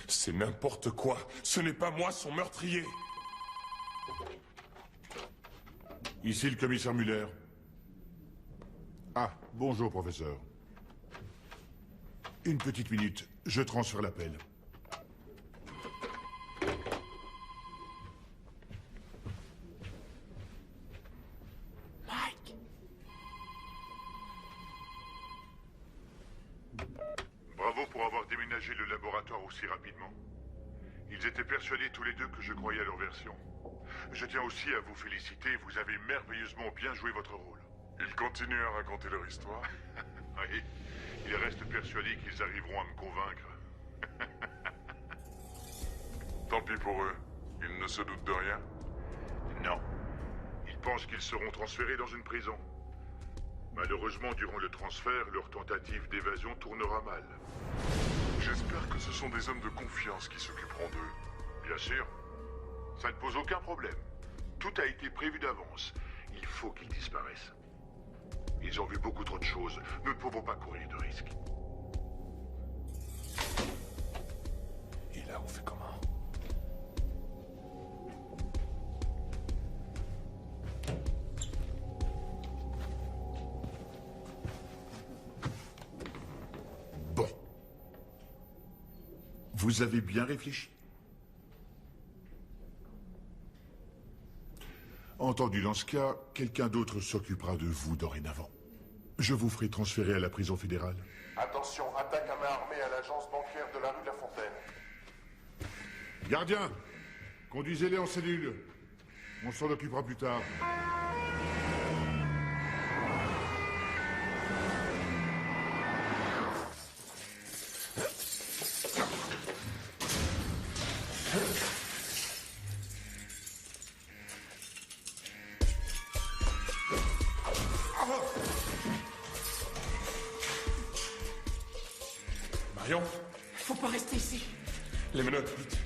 C'est n'importe quoi. Ce n'est pas moi son meurtrier. Ici le commissaire Muller. Ah, bonjour, professeur. Une petite minute, je transfère l'appel. Mike! Bravo pour avoir déménagé le laboratoire aussi rapidement. Ils étaient persuadés tous les deux que je croyais à leur version. Je tiens aussi à vous féliciter, vous avez merveilleusement bien joué votre rôle. Ils continuent à raconter leur histoire. Oui, ils restent persuadés qu'ils arriveront à me convaincre. Tant pis pour eux. Ils ne se doutent de rien. Non. Ils pensent qu'ils seront transférés dans une prison. Malheureusement, durant le transfert, leur tentative d'évasion tournera mal. J'espère que ce sont des hommes de confiance qui s'occuperont d'eux. Bien sûr. Ça ne pose aucun problème. Tout a été prévu d'avance. Il faut qu'ils disparaissent. Ils ont vu beaucoup trop de choses. Nous ne pouvons pas courir de risques. Et là, on fait comment? Bon. Vous avez bien réfléchi? Entendu, dans ce cas, quelqu'un d'autre s'occupera de vous dorénavant. Je vous ferai transférer à la prison fédérale. Attention, attaque à main armée à l'agence bancaire de la rue de la Fontaine. Gardien, conduisez-les en cellule. On s'en occupera plus tard. Marion, Faut pas rester ici. les menottes, vite.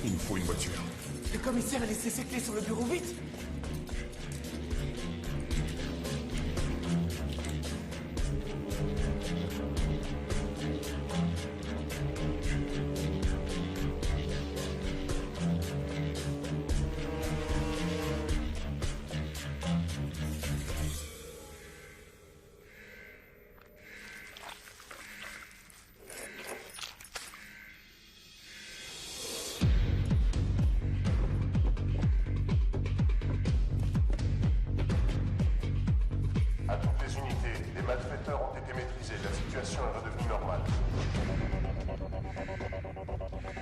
Il nous faut une voiture. Le commissaire a laissé ses clés sur le bureau, vite! situation est redevenue normale.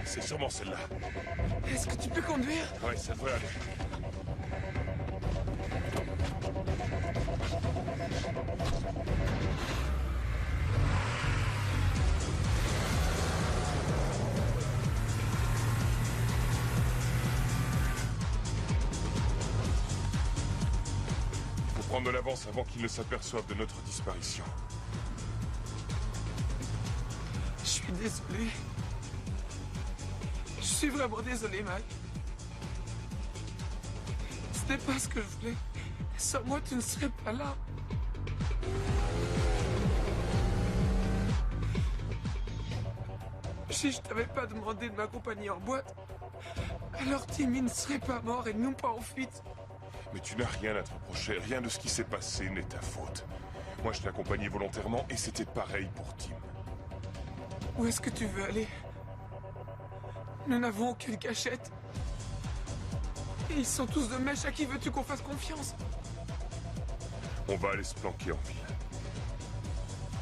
C'est sûrement celle-là. Est-ce que tu peux conduire? Ouais, ça devrait aller. Faut prendre de l'avance avant qu'ils ne s'aperçoivent de notre disparition. Je suis désolé. Je suis vraiment désolé, Mike. Ce n'est pas ce que je voulais. Sans moi, tu ne serais pas là. Si je t'avais pas demandé de m'accompagner en boîte, alors Timmy ne serait pas mort et non pas en fuite. Mais tu n'as rien à te reprocher, rien de ce qui s'est passé n'est ta faute. Moi, je t'ai accompagné volontairement et c'était pareil pour Tim. Où est-ce que tu veux aller? Nous n'avons aucune cachette. Et ils sont tous de mèche. À qui veux-tu qu'on fasse confiance? On va aller se planquer en ville.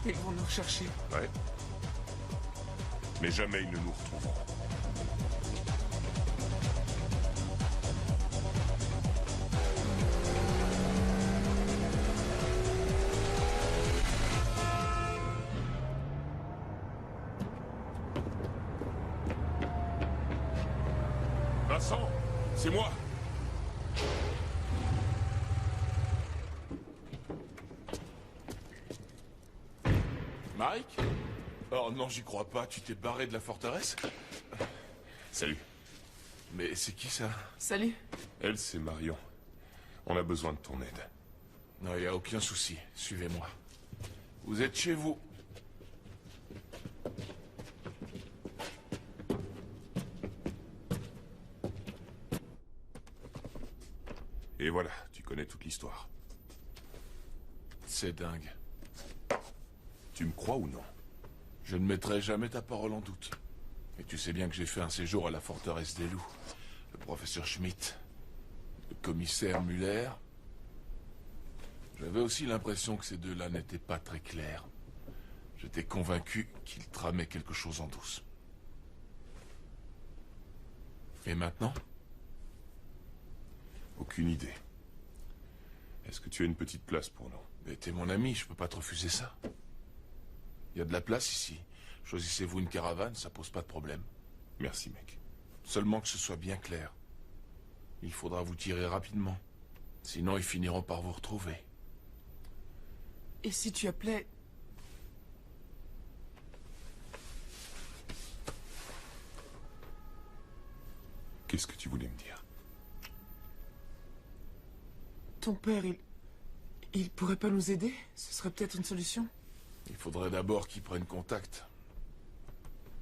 Ils vont nous rechercher. Ouais. Mais jamais ils ne nous retrouveront. Vincent, c'est moi. Mike? Oh non, j'y crois pas, tu t'es barré de la forteresse? Salut. Mais c'est qui ça? Salut. Elle, c'est Marion. On a besoin de ton aide. Non, y a aucun souci, suivez-moi. Vous êtes chez vous. Et voilà, tu connais toute l'histoire. C'est dingue. Tu me crois ou non? Je ne mettrai jamais ta parole en doute. Et tu sais bien que j'ai fait un séjour à la forteresse des loups. Le professeur Schmidt, le commissaire Muller. J'avais aussi l'impression que ces deux-là n'étaient pas très clairs. J'étais convaincu qu'ils tramaient quelque chose en douce. Et maintenant? Aucune idée. Est-ce que tu as une petite place pour nous? Mais t'es mon ami, je peux pas te refuser ça. Il y a de la place ici. Choisissez-vous une caravane, ça pose pas de problème. Merci, mec. Seulement que ce soit bien clair. Il faudra vous tirer rapidement. Sinon, ils finiront par vous retrouver. Et si tu appelais... Qu'est-ce que tu voulais me dire? Ton père, il pourrait pas nous aider? Ce serait peut-être une solution. Il faudrait d'abord qu'ils prennent contact.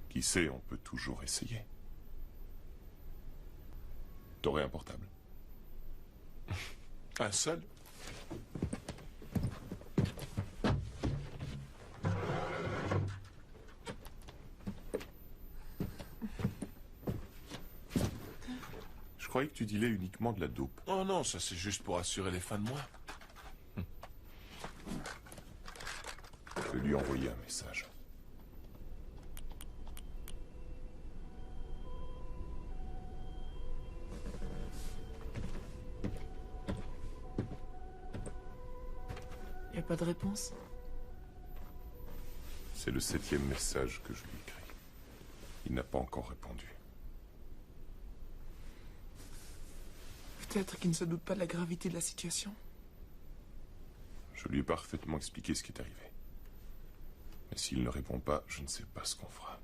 Qui sait, on peut toujours essayer. T'aurais un portable? Un seul? Je croyais que tu dealais uniquement de la dope. Oh non, ça c'est juste pour assurer les fins de mois. Je vais lui envoyer un message. Y a pas de réponse? C'est le 7e message que je lui écris. Il n'a pas encore répondu. Peut-être qu'il ne se doute pas de la gravité de la situation. Je lui ai parfaitement expliqué ce qui est arrivé. Mais s'il ne répond pas, je ne sais pas ce qu'on fera.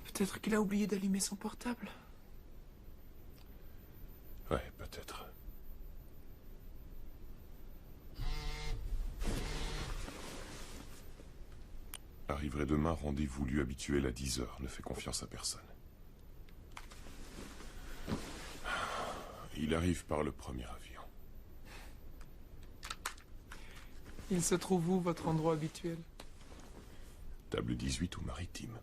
Peut-être qu'il a oublié d'allumer son portable. Ouais, peut-être. Arriverai demain, rendez-vous lieu habituel à 10 h. Ne fais confiance à personne. Il arrive par le premier avion. Il se trouve où, votre endroit habituel? Table 18 ou maritime.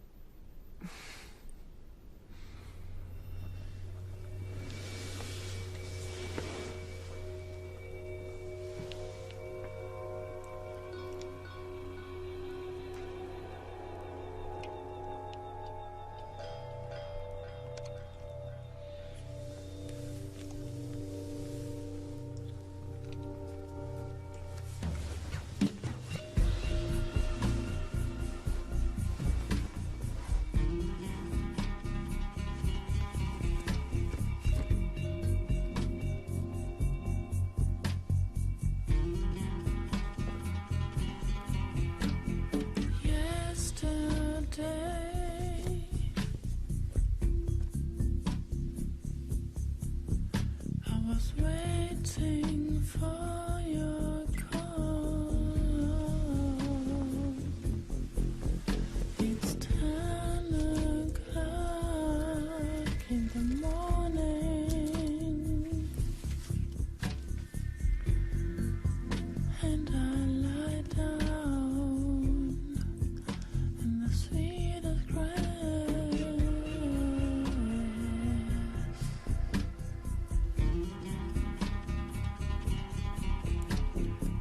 was waiting for your call. It's 10 o'clock in the morning, and I lie down in the sweetest grass.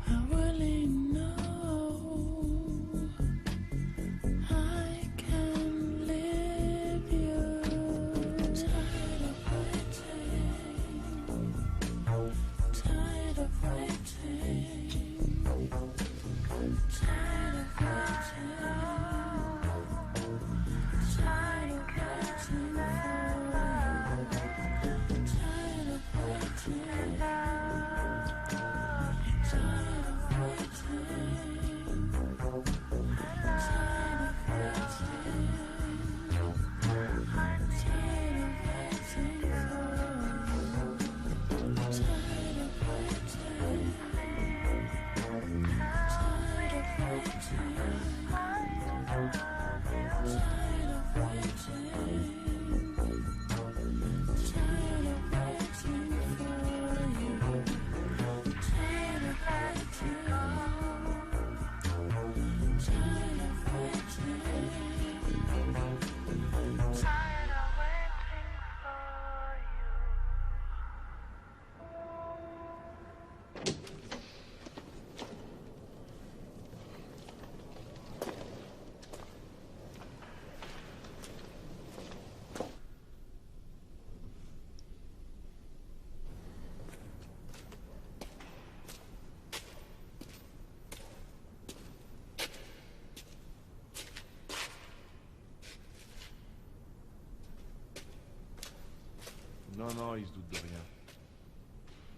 I really know I can leave you. Tired of waiting, tired of waiting, tired of waiting, tired of waiting for you. Tired of waiting. Tired of waiting, tired of waiting, Non, ils se doutent de rien.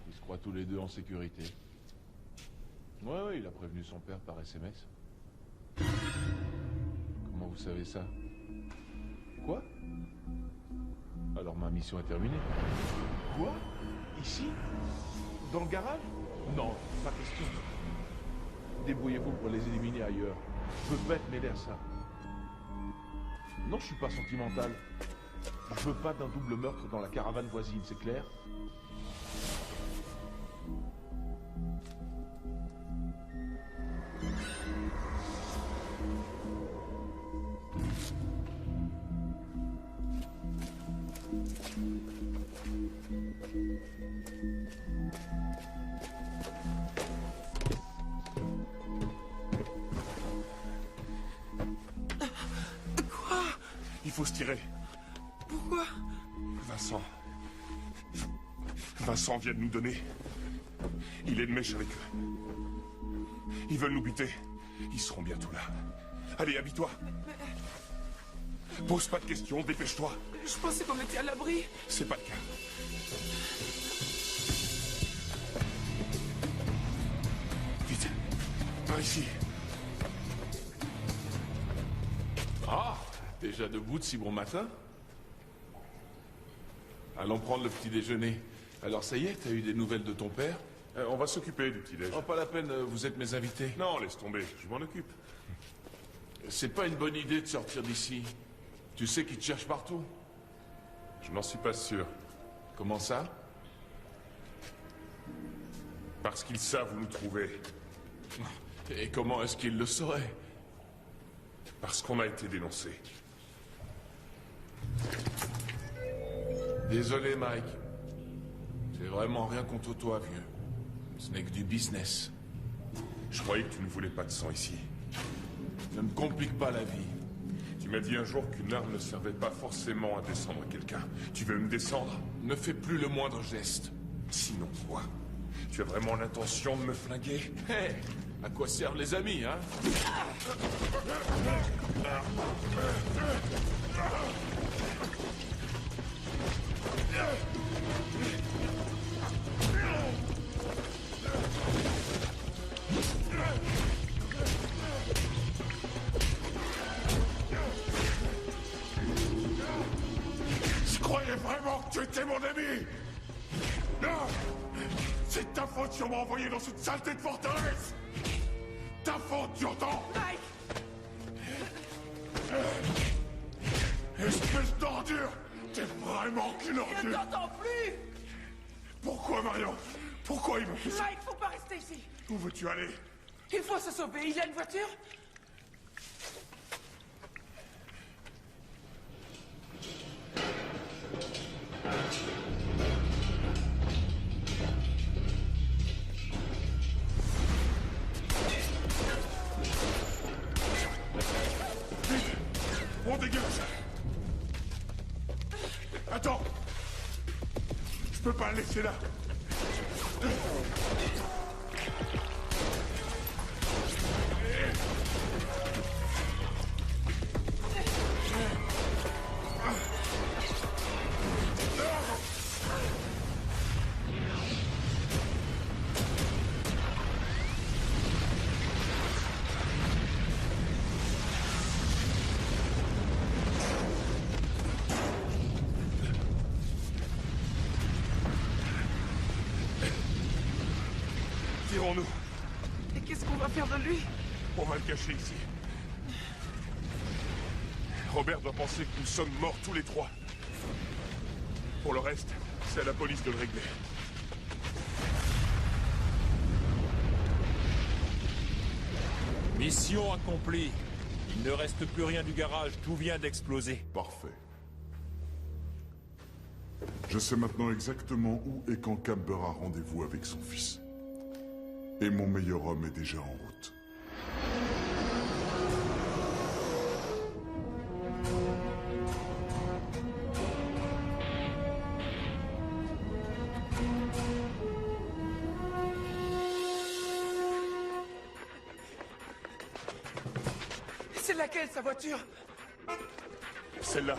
Ils se croient tous les deux en sécurité. Ouais, il a prévenu son père par SMS. Comment vous savez ça? Quoi? Alors ma mission est terminée. Quoi? Ici? Dans le garage? Non, pas question. Débrouillez-vous pour les éliminer ailleurs. Je veux pas être mêlé à ça. Non, je suis pas sentimental. Je veux pas d'un double meurtre dans la caravane voisine, c'est clair? Quoi? Il faut se tirer. Pourquoi? Vincent vient de nous donner. Il est de mèche avec eux. Ils veulent nous buter. Ils seront bientôt là. Allez, habille-toi. Pose pas de questions, dépêche-toi. Je pensais qu'on était à l'abri. C'est pas le cas. Vite. Par ici. Ah, déjà debout de si bon matin? Allons prendre le petit déjeuner. Alors ça y est, t'as eu des nouvelles de ton père? On va s'occuper du petit-déj. Oh, pas la peine, vous êtes mes invités. Non, laisse tomber, je m'en occupe. C'est pas une bonne idée de sortir d'ici. Tu sais qu'ils te cherchent partout. Je n'en suis pas sûr. Comment ça? Parce qu'ils savent où nous trouver. Et comment est-ce qu'ils le sauraient? Parce qu'on a été dénoncé. Désolé, Mike. C'est vraiment rien contre toi, vieux. Ce n'est que du business. Je croyais que tu ne voulais pas de sang ici. Ne me complique pas la vie. Tu m'as dit un jour qu'une arme ne servait pas forcément à descendre quelqu'un. Tu veux me descendre? Ne fais plus le moindre geste. Sinon quoi? Tu as vraiment l'intention de me flinguer? Hé, à quoi servent les amis, hein? Je croyais vraiment que tu étais mon ami. Non! C'est ta faute si on m'a envoyé dans cette saleté de forteresse! Ta faute, tu entends? Mike! Espèce d'ordure! T'es vraiment qu'une Je ordure! ne t'entends plus! Pourquoi, Marion? Pourquoi il me fait ça? Mike, faut pas rester ici! Où veux-tu aller? Il faut se sauver. Il y a une voiture? On dégage! Attends! Je peux pas le laisser là! Tirons-nous! Et qu'est-ce qu'on va faire de lui? On va le cacher ici. Robert doit penser que nous sommes morts tous les trois. Pour le reste, c'est à la police de le régler. Mission accomplie. Il ne reste plus rien du garage, tout vient d'exploser. Parfait. Je sais maintenant exactement où et quand Camber a rendez-vous avec son fils. Et mon meilleur homme est déjà en route. C'est laquelle, sa voiture? Celle-là.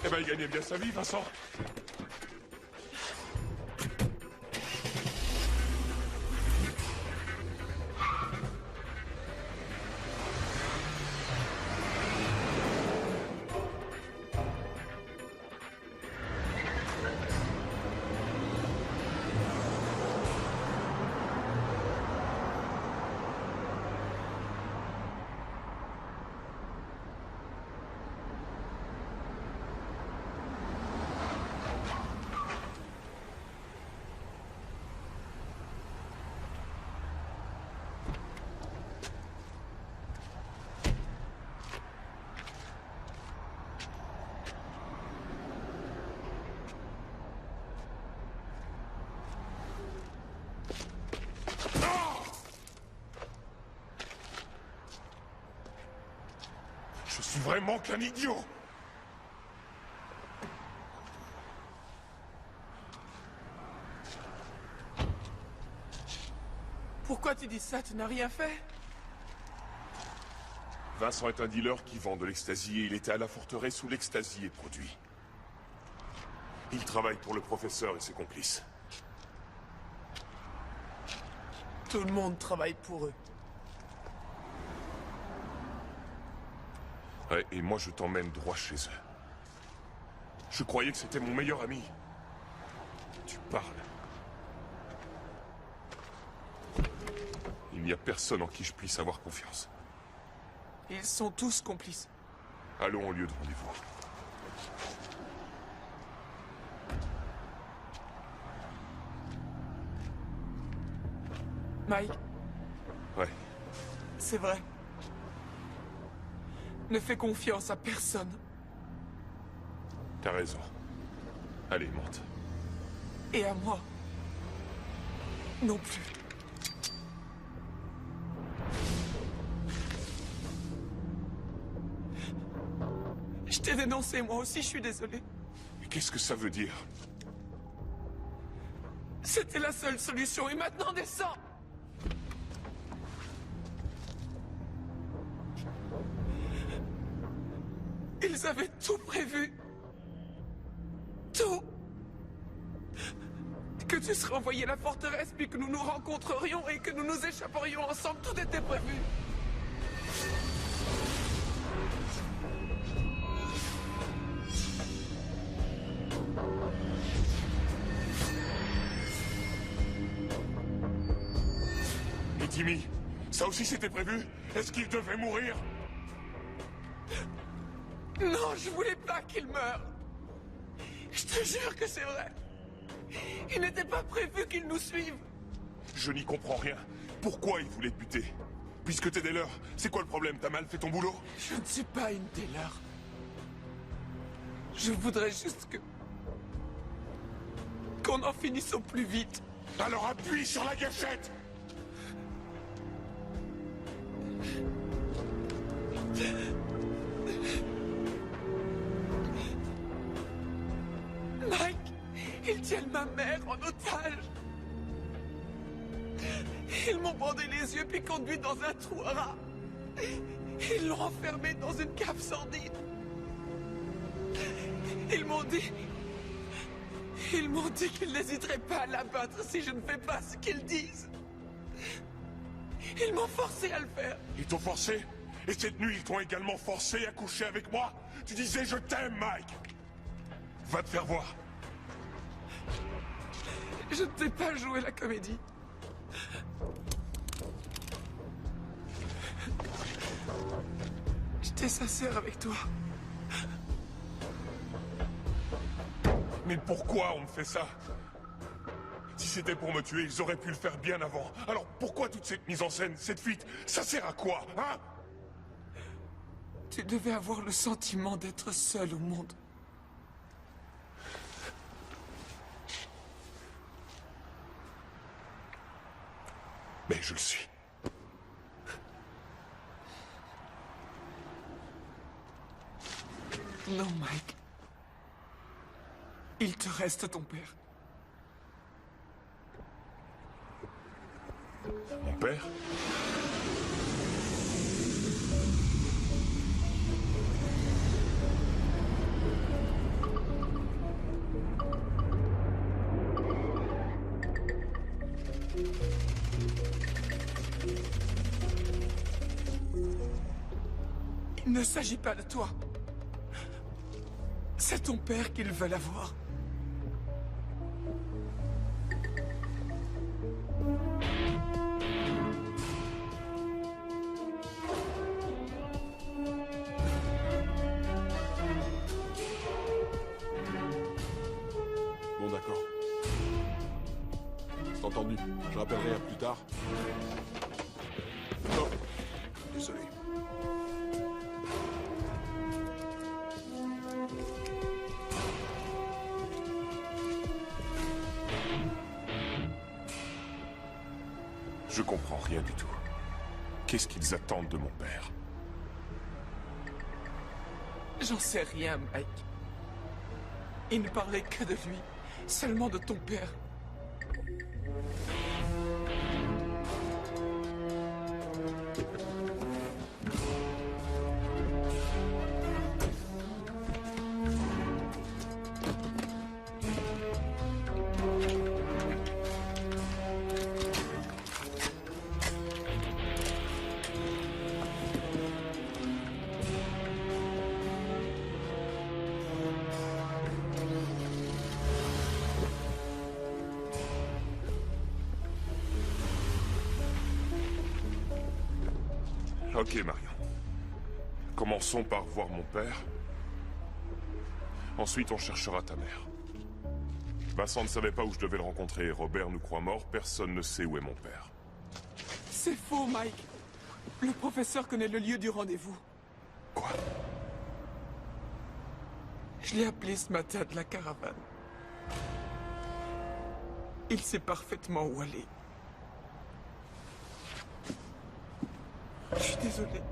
Eh ben, il gagnait bien sa vie, Vincent. Je suis vraiment qu'un idiot! Pourquoi tu dis ça? Tu n'as rien fait? Vincent est un dealer qui vend de l'ecstasy et il était à la forteresse où l'ecstasy est produit. Il travaille pour le professeur et ses complices. Tout le monde travaille pour eux. Ouais, et moi je t'emmène droit chez eux. Je croyais que c'était mon meilleur ami. Tu parles. Il n'y a personne en qui je puisse avoir confiance. Ils sont tous complices. Allons au lieu de rendez-vous. Mike, Ouais, c'est vrai. Ne fais confiance à personne. t'as raison. Allez, monte. Et à moi. Non plus. Je t'ai dénoncé, moi aussi, je suis désolé. Mais qu'est-ce que ça veut dire? C'était la seule solution, et maintenant descends! Ils avaient tout prévu. Tout. Que tu serais envoyé à la forteresse, puis que nous nous rencontrerions et que nous nous échapperions ensemble. Tout était prévu. Et Timmy, ça aussi c'était prévu? Est-ce qu'il devait mourir? Non, je voulais pas qu'il meure. Je te jure que c'est vrai. Il n'était pas prévu qu'il nous suive. Je n'y comprends rien. Pourquoi il voulait te buter? Puisque t'es Taylor, c'est quoi le problème? T'as mal fait ton boulot? Je ne suis pas une Taylor. Je voudrais juste que... qu'on en finisse au plus vite. Alors appuie sur la gâchette! Mike, ils tiennent ma mère en otage. Ils m'ont bandé les yeux puis conduit dans un trou à rats. Ils l'ont enfermée dans une cave sordide. Ils m'ont dit qu'ils n'hésiteraient pas à l'abattre si je ne fais pas ce qu'ils disent. Ils m'ont forcé à le faire. Ils t'ont forcé? Et cette nuit, ils t'ont également forcé à coucher avec moi? Tu disais je t'aime, Mike! Va te faire voir. Je ne sais pas jouer la comédie. J'étais sincère avec toi. Mais pourquoi on me fait ça? Si c'était pour me tuer, ils auraient pu le faire bien avant. Alors pourquoi toute cette mise en scène, cette fuite? Ça sert à quoi, hein? Tu devais avoir le sentiment d'être seul au monde. Mais je le suis. Non, Mike. Il te reste ton père. Mon père? Il ne s'agit pas de toi. C'est ton père qu'ils veulent avoir. Bon, d'accord. C'est entendu. Je rappellerai à plus tard. Oh, désolé. Je comprends rien du tout. Qu'est-ce qu'ils attendent de mon père? J'en sais rien, Mike. Il ne parlait que de lui, seulement de ton père. Ok, Marion. Commençons par voir mon père. Ensuite, on cherchera ta mère. Vincent ne savait pas où je devais le rencontrer. Robert nous croit mort. Personne ne sait où est mon père. C'est faux, Mike. Le professeur connaît le lieu du rendez-vous. Quoi? Je l'ai appelé ce matin de la caravane. Il sait parfaitement où aller. Je suis désolé.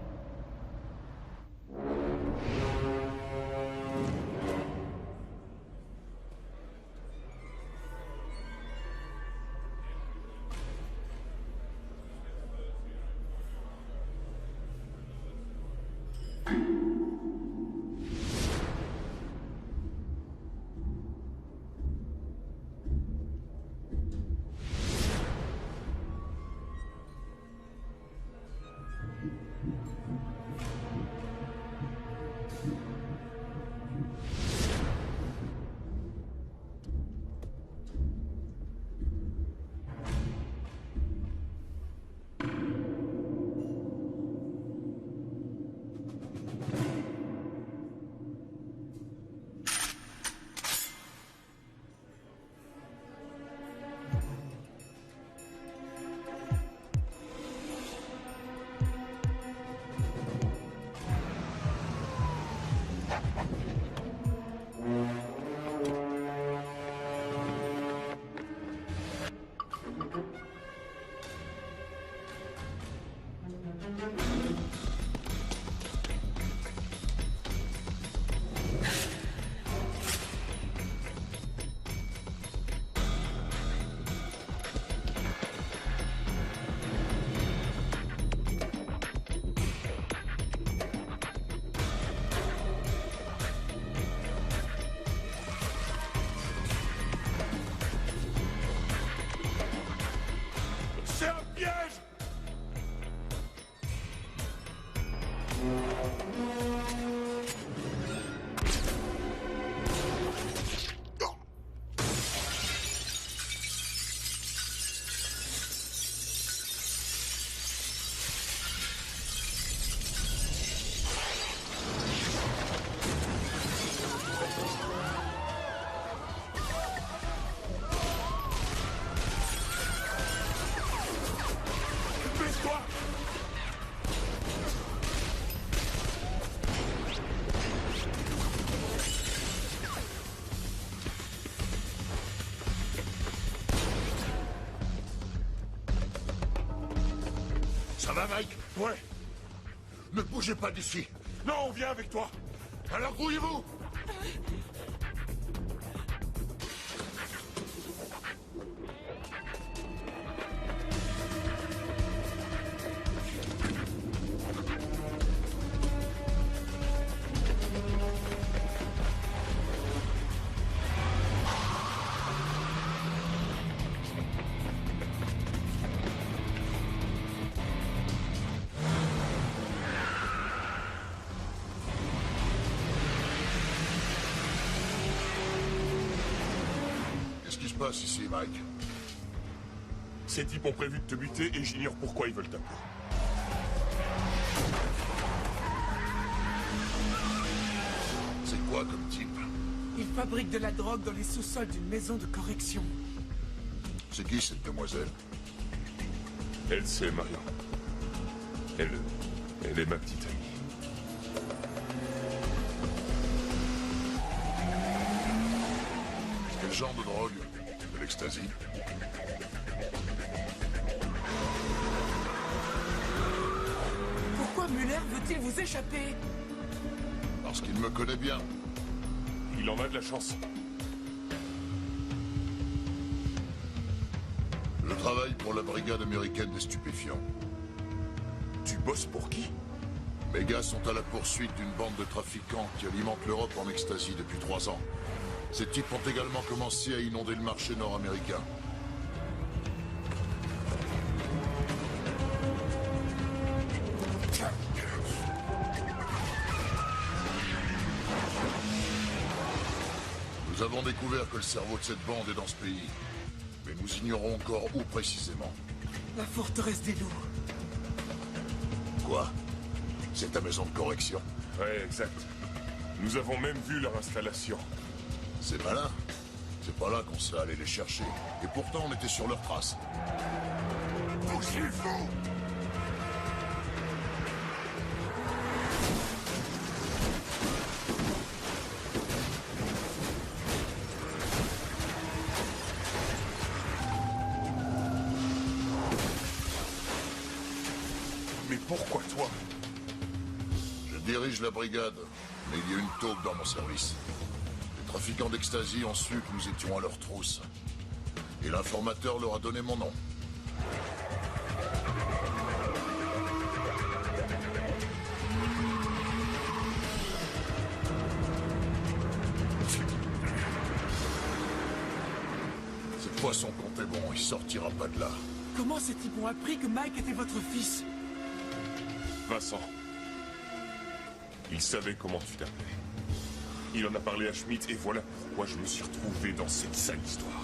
va, Mike? Ouais. Ne bougez pas d'ici. Non, on vient avec toi. Alors grouillez-vous! Qu'est-ce qui se passe ici, Mike? Ces types ont prévu de te buter et j'ignore pourquoi ils veulent ta peau. C'est quoi comme type? Ils fabriquent de la drogue dans les sous-sols d'une maison de correction. C'est qui cette demoiselle? Elle, c'est Marion. Elle est ma petite amie. Quel genre de drogue? De l'ecstasy? Pourquoi Muller veut-il vous échapper? Parce qu'il me connaît bien. Il en a de la chance. Je travaille pour la brigade américaine des stupéfiants. Tu bosses pour qui? Mes gars sont à la poursuite d'une bande de trafiquants qui alimente l'Europe en ecstasy depuis 3 ans. Ces types ont également commencé à inonder le marché nord-américain. Nous avons découvert que le cerveau de cette bande est dans ce pays. Mais nous ignorons encore où précisément. La forteresse des loups. Quoi? C'est ta maison de correction? Ouais, exact. Nous avons même vu leur installation. C'est malin. C'est pas là qu'on serait allé les chercher. Et pourtant, on était sur leurs traces. Bougez-vous! Mais pourquoi toi? Je dirige la brigade, mais il y a une taupe dans mon service. Les trafiquants d'ecstasy ont su que nous étions à leur trousse. Et l'informateur leur a donné mon nom. Cette fois, son compte est bon, il sortira pas de là. Comment ces types ont appris que Mike était votre fils? Vincent. Il savait comment tu t'appelais. Il en a parlé à Schmidt et voilà pourquoi je me suis retrouvé dans cette sale histoire.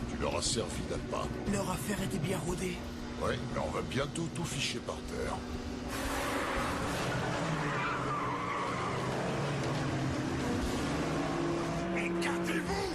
Tu leur as servi d'appât. Leur affaire était bien rodée. Ouais, mais on va bientôt tout ficher par terre. Écartez-vous!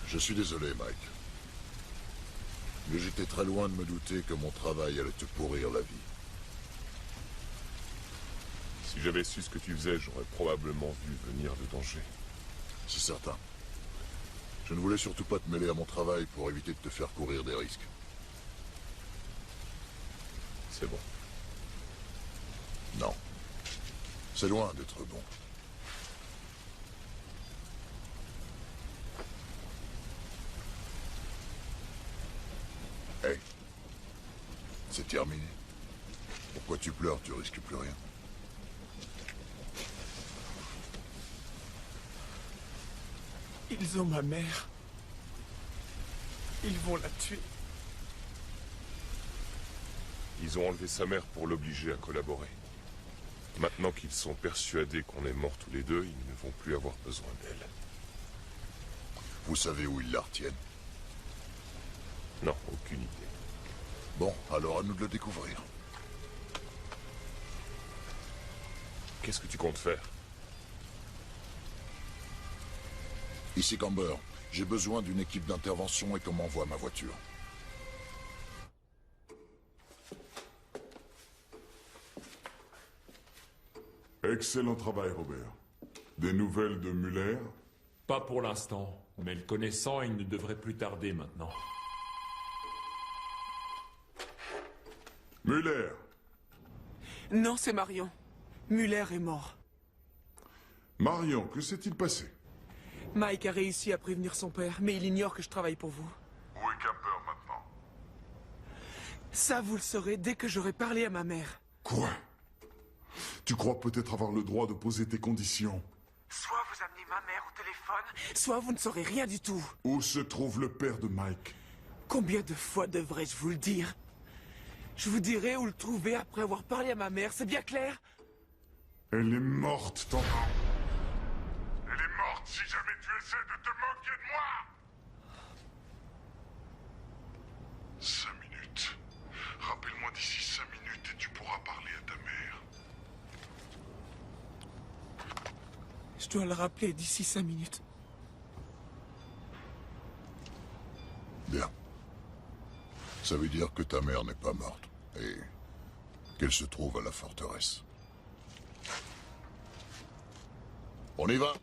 Je suis désolé, Mike. Mais j'étais très loin de me douter que mon travail allait te pourrir la vie. Si j'avais su ce que tu faisais, j'aurais probablement vu venir le danger. C'est certain. Je ne voulais surtout pas te mêler à mon travail pour éviter de te faire courir des risques. C'est bon. Non. C'est loin d'être bon. Hey. C'est terminé. Pourquoi tu pleures? Tu risques plus rien. Ils ont ma mère. Ils vont la tuer. Ils ont enlevé sa mère pour l'obliger à collaborer. Maintenant qu'ils sont persuadés qu'on est morts tous les deux, ils ne vont plus avoir besoin d'elle. Vous savez où ils la retiennent? Non, aucune idée. Bon, alors à nous de le découvrir. Qu'est-ce que tu comptes faire? Ici Camber, j'ai besoin d'une équipe d'intervention et qu'on m'envoie ma voiture. Excellent travail, Robert. Des nouvelles de Muller? Pas pour l'instant, mais le connaissant, il ne devrait plus tarder maintenant. Muller! Non, c'est Marion. Muller est mort. Marion, que s'est-il passé? Mike a réussi à prévenir son père, mais il ignore que je travaille pour vous. Où est Camber maintenant? Ça, vous le saurez dès que j'aurai parlé à ma mère. Quoi? Tu crois peut-être avoir le droit de poser tes conditions? Soit vous amenez ma mère au téléphone, soit vous ne saurez rien du tout. Où se trouve le père de Mike? Combien de fois devrais-je vous le dire? Je vous dirai où le trouver après avoir parlé à ma mère, c'est bien clair? Elle est morte, t'entends? Elle est morte si jamais tu essaies de te moquer de moi! 5 minutes. Rappelle-moi d'ici 5 minutes et tu pourras parler à ta mère. Je dois le rappeler d'ici 5 minutes. Bien. Ça veut dire que ta mère n'est pas morte et qu'elle se trouve à la forteresse. On y va?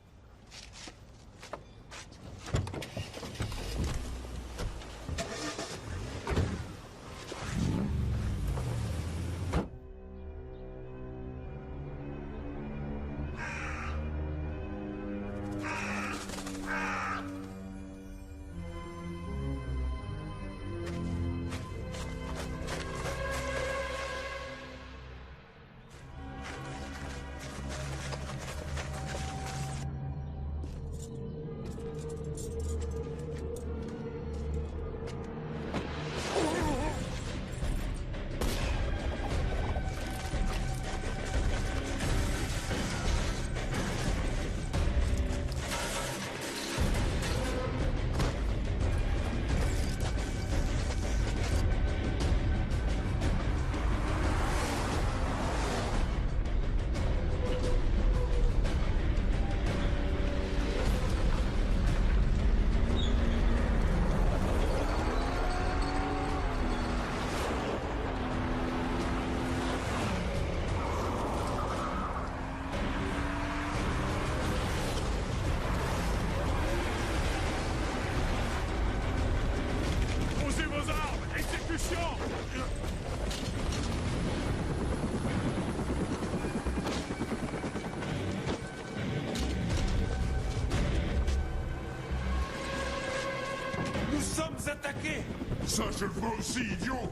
Posez vos armes! Exécution! Nous sommes attaqués! Ça, je le vois aussi, idiot!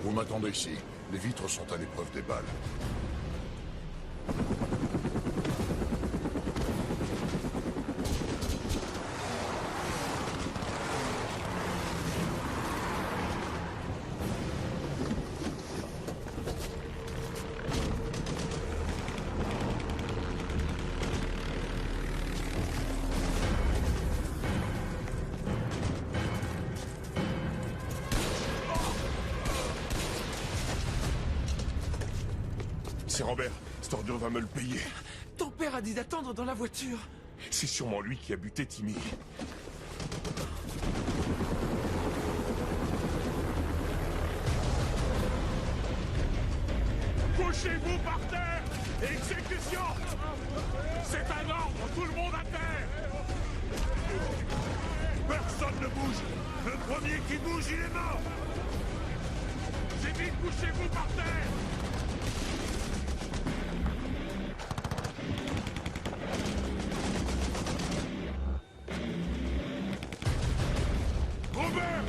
Vous m'attendez ici. Les vitres sont à l'épreuve des balles. C'est Robert. Cette ordure va me le payer. Ton père a dit d'attendre dans la voiture. C'est sûrement lui qui a buté Timmy. Couchez-vous par terre! Exécution! C'est un ordre! Tout le monde à terre! Personne ne bouge! Le premier qui bouge, il est mort! J'ai dit couchez-vous par terre! Robert!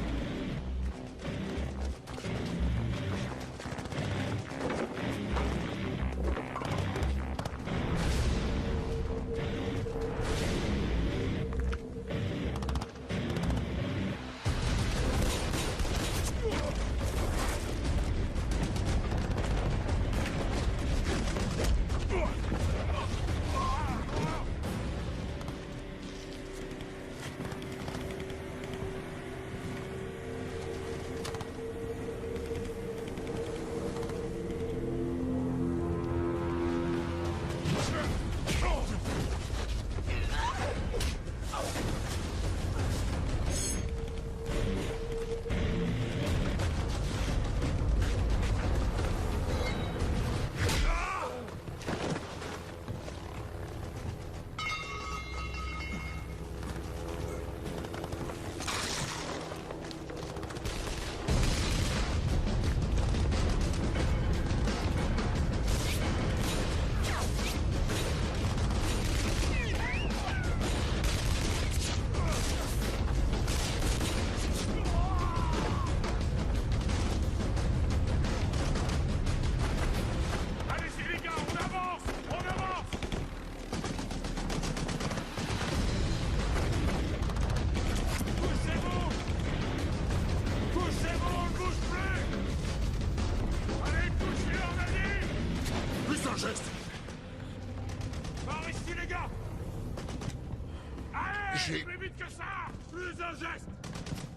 J'ai Plus vite que ça! Plus un geste!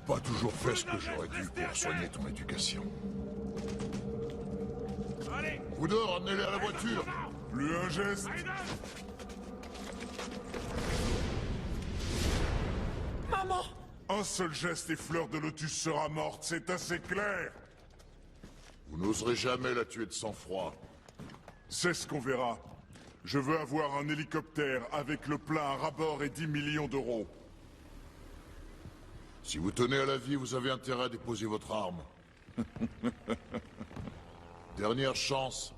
pas toujours fait ce que j'aurais dû pour soigner ton éducation. Allez! Vous deux, ramenez-les à la voiture. Plus un geste! Maman! Un seul geste et Fleur de Lotus sera morte, c'est assez clair. Vous n'oserez jamais la tuer de sang-froid. C'est ce qu'on verra. Je veux avoir un hélicoptère avec le plein à rabord et 10 millions d'euros. Si vous tenez à la vie, vous avez intérêt à déposer votre arme. Dernière chance.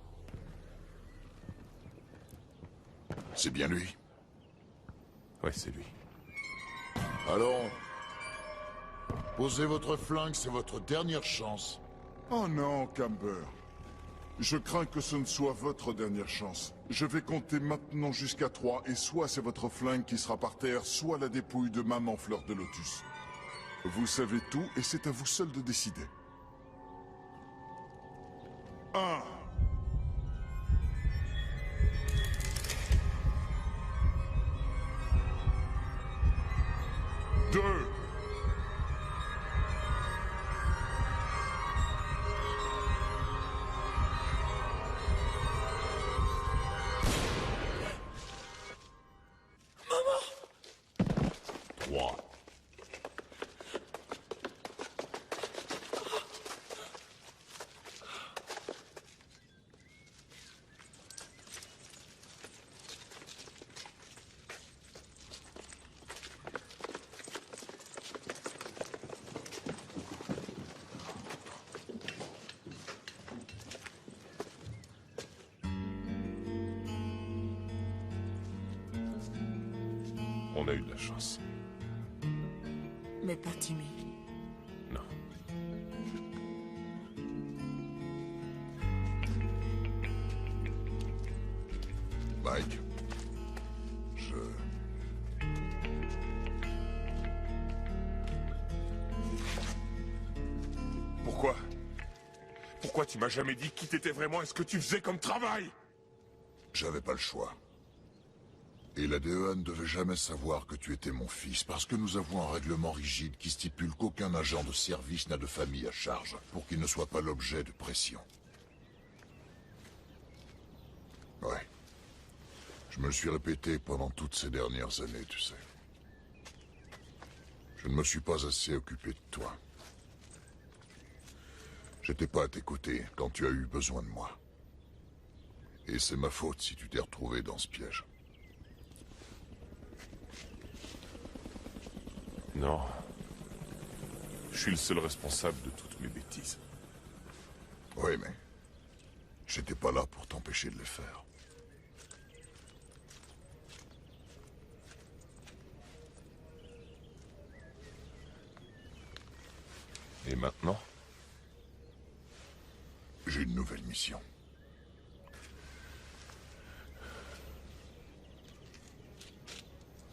C'est bien lui. Ouais, c'est lui. Allons. Posez votre flingue, c'est votre dernière chance. Oh non, Camber. Je crains que ce ne soit votre dernière chance. Je vais compter maintenant jusqu'à 3, et soit c'est votre flingue qui sera par terre, soit la dépouille de maman Fleur de Lotus. Vous savez tout, et c'est à vous seul de décider. 1. 2. 3. On a eu de la chance. Mais pas Timmy. Non. Mike. Pourquoi? Pourquoi tu m'as jamais dit qui t'étais vraiment et ce que tu faisais comme travail? J'avais pas le choix. Et la DEA ne devait jamais savoir que tu étais mon fils, parce que nous avons un règlement rigide qui stipule qu'aucun agent de service n'a de famille à charge, pour qu'il ne soit pas l'objet de pression. Ouais. Je me le suis répété pendant toutes ces dernières années, tu sais. Je ne me suis pas assez occupé de toi. J'étais pas à tes côtés quand tu as eu besoin de moi. Et c'est ma faute si tu t'es retrouvé dans ce piège. Non. Je suis le seul responsable de toutes mes bêtises. Oui, mais j'étais pas là pour t'empêcher de les faire. Et maintenant? J'ai une nouvelle mission.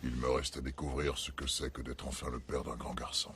Il me reste à découvrir ce que c'est que d'être enfin le père d'un grand garçon.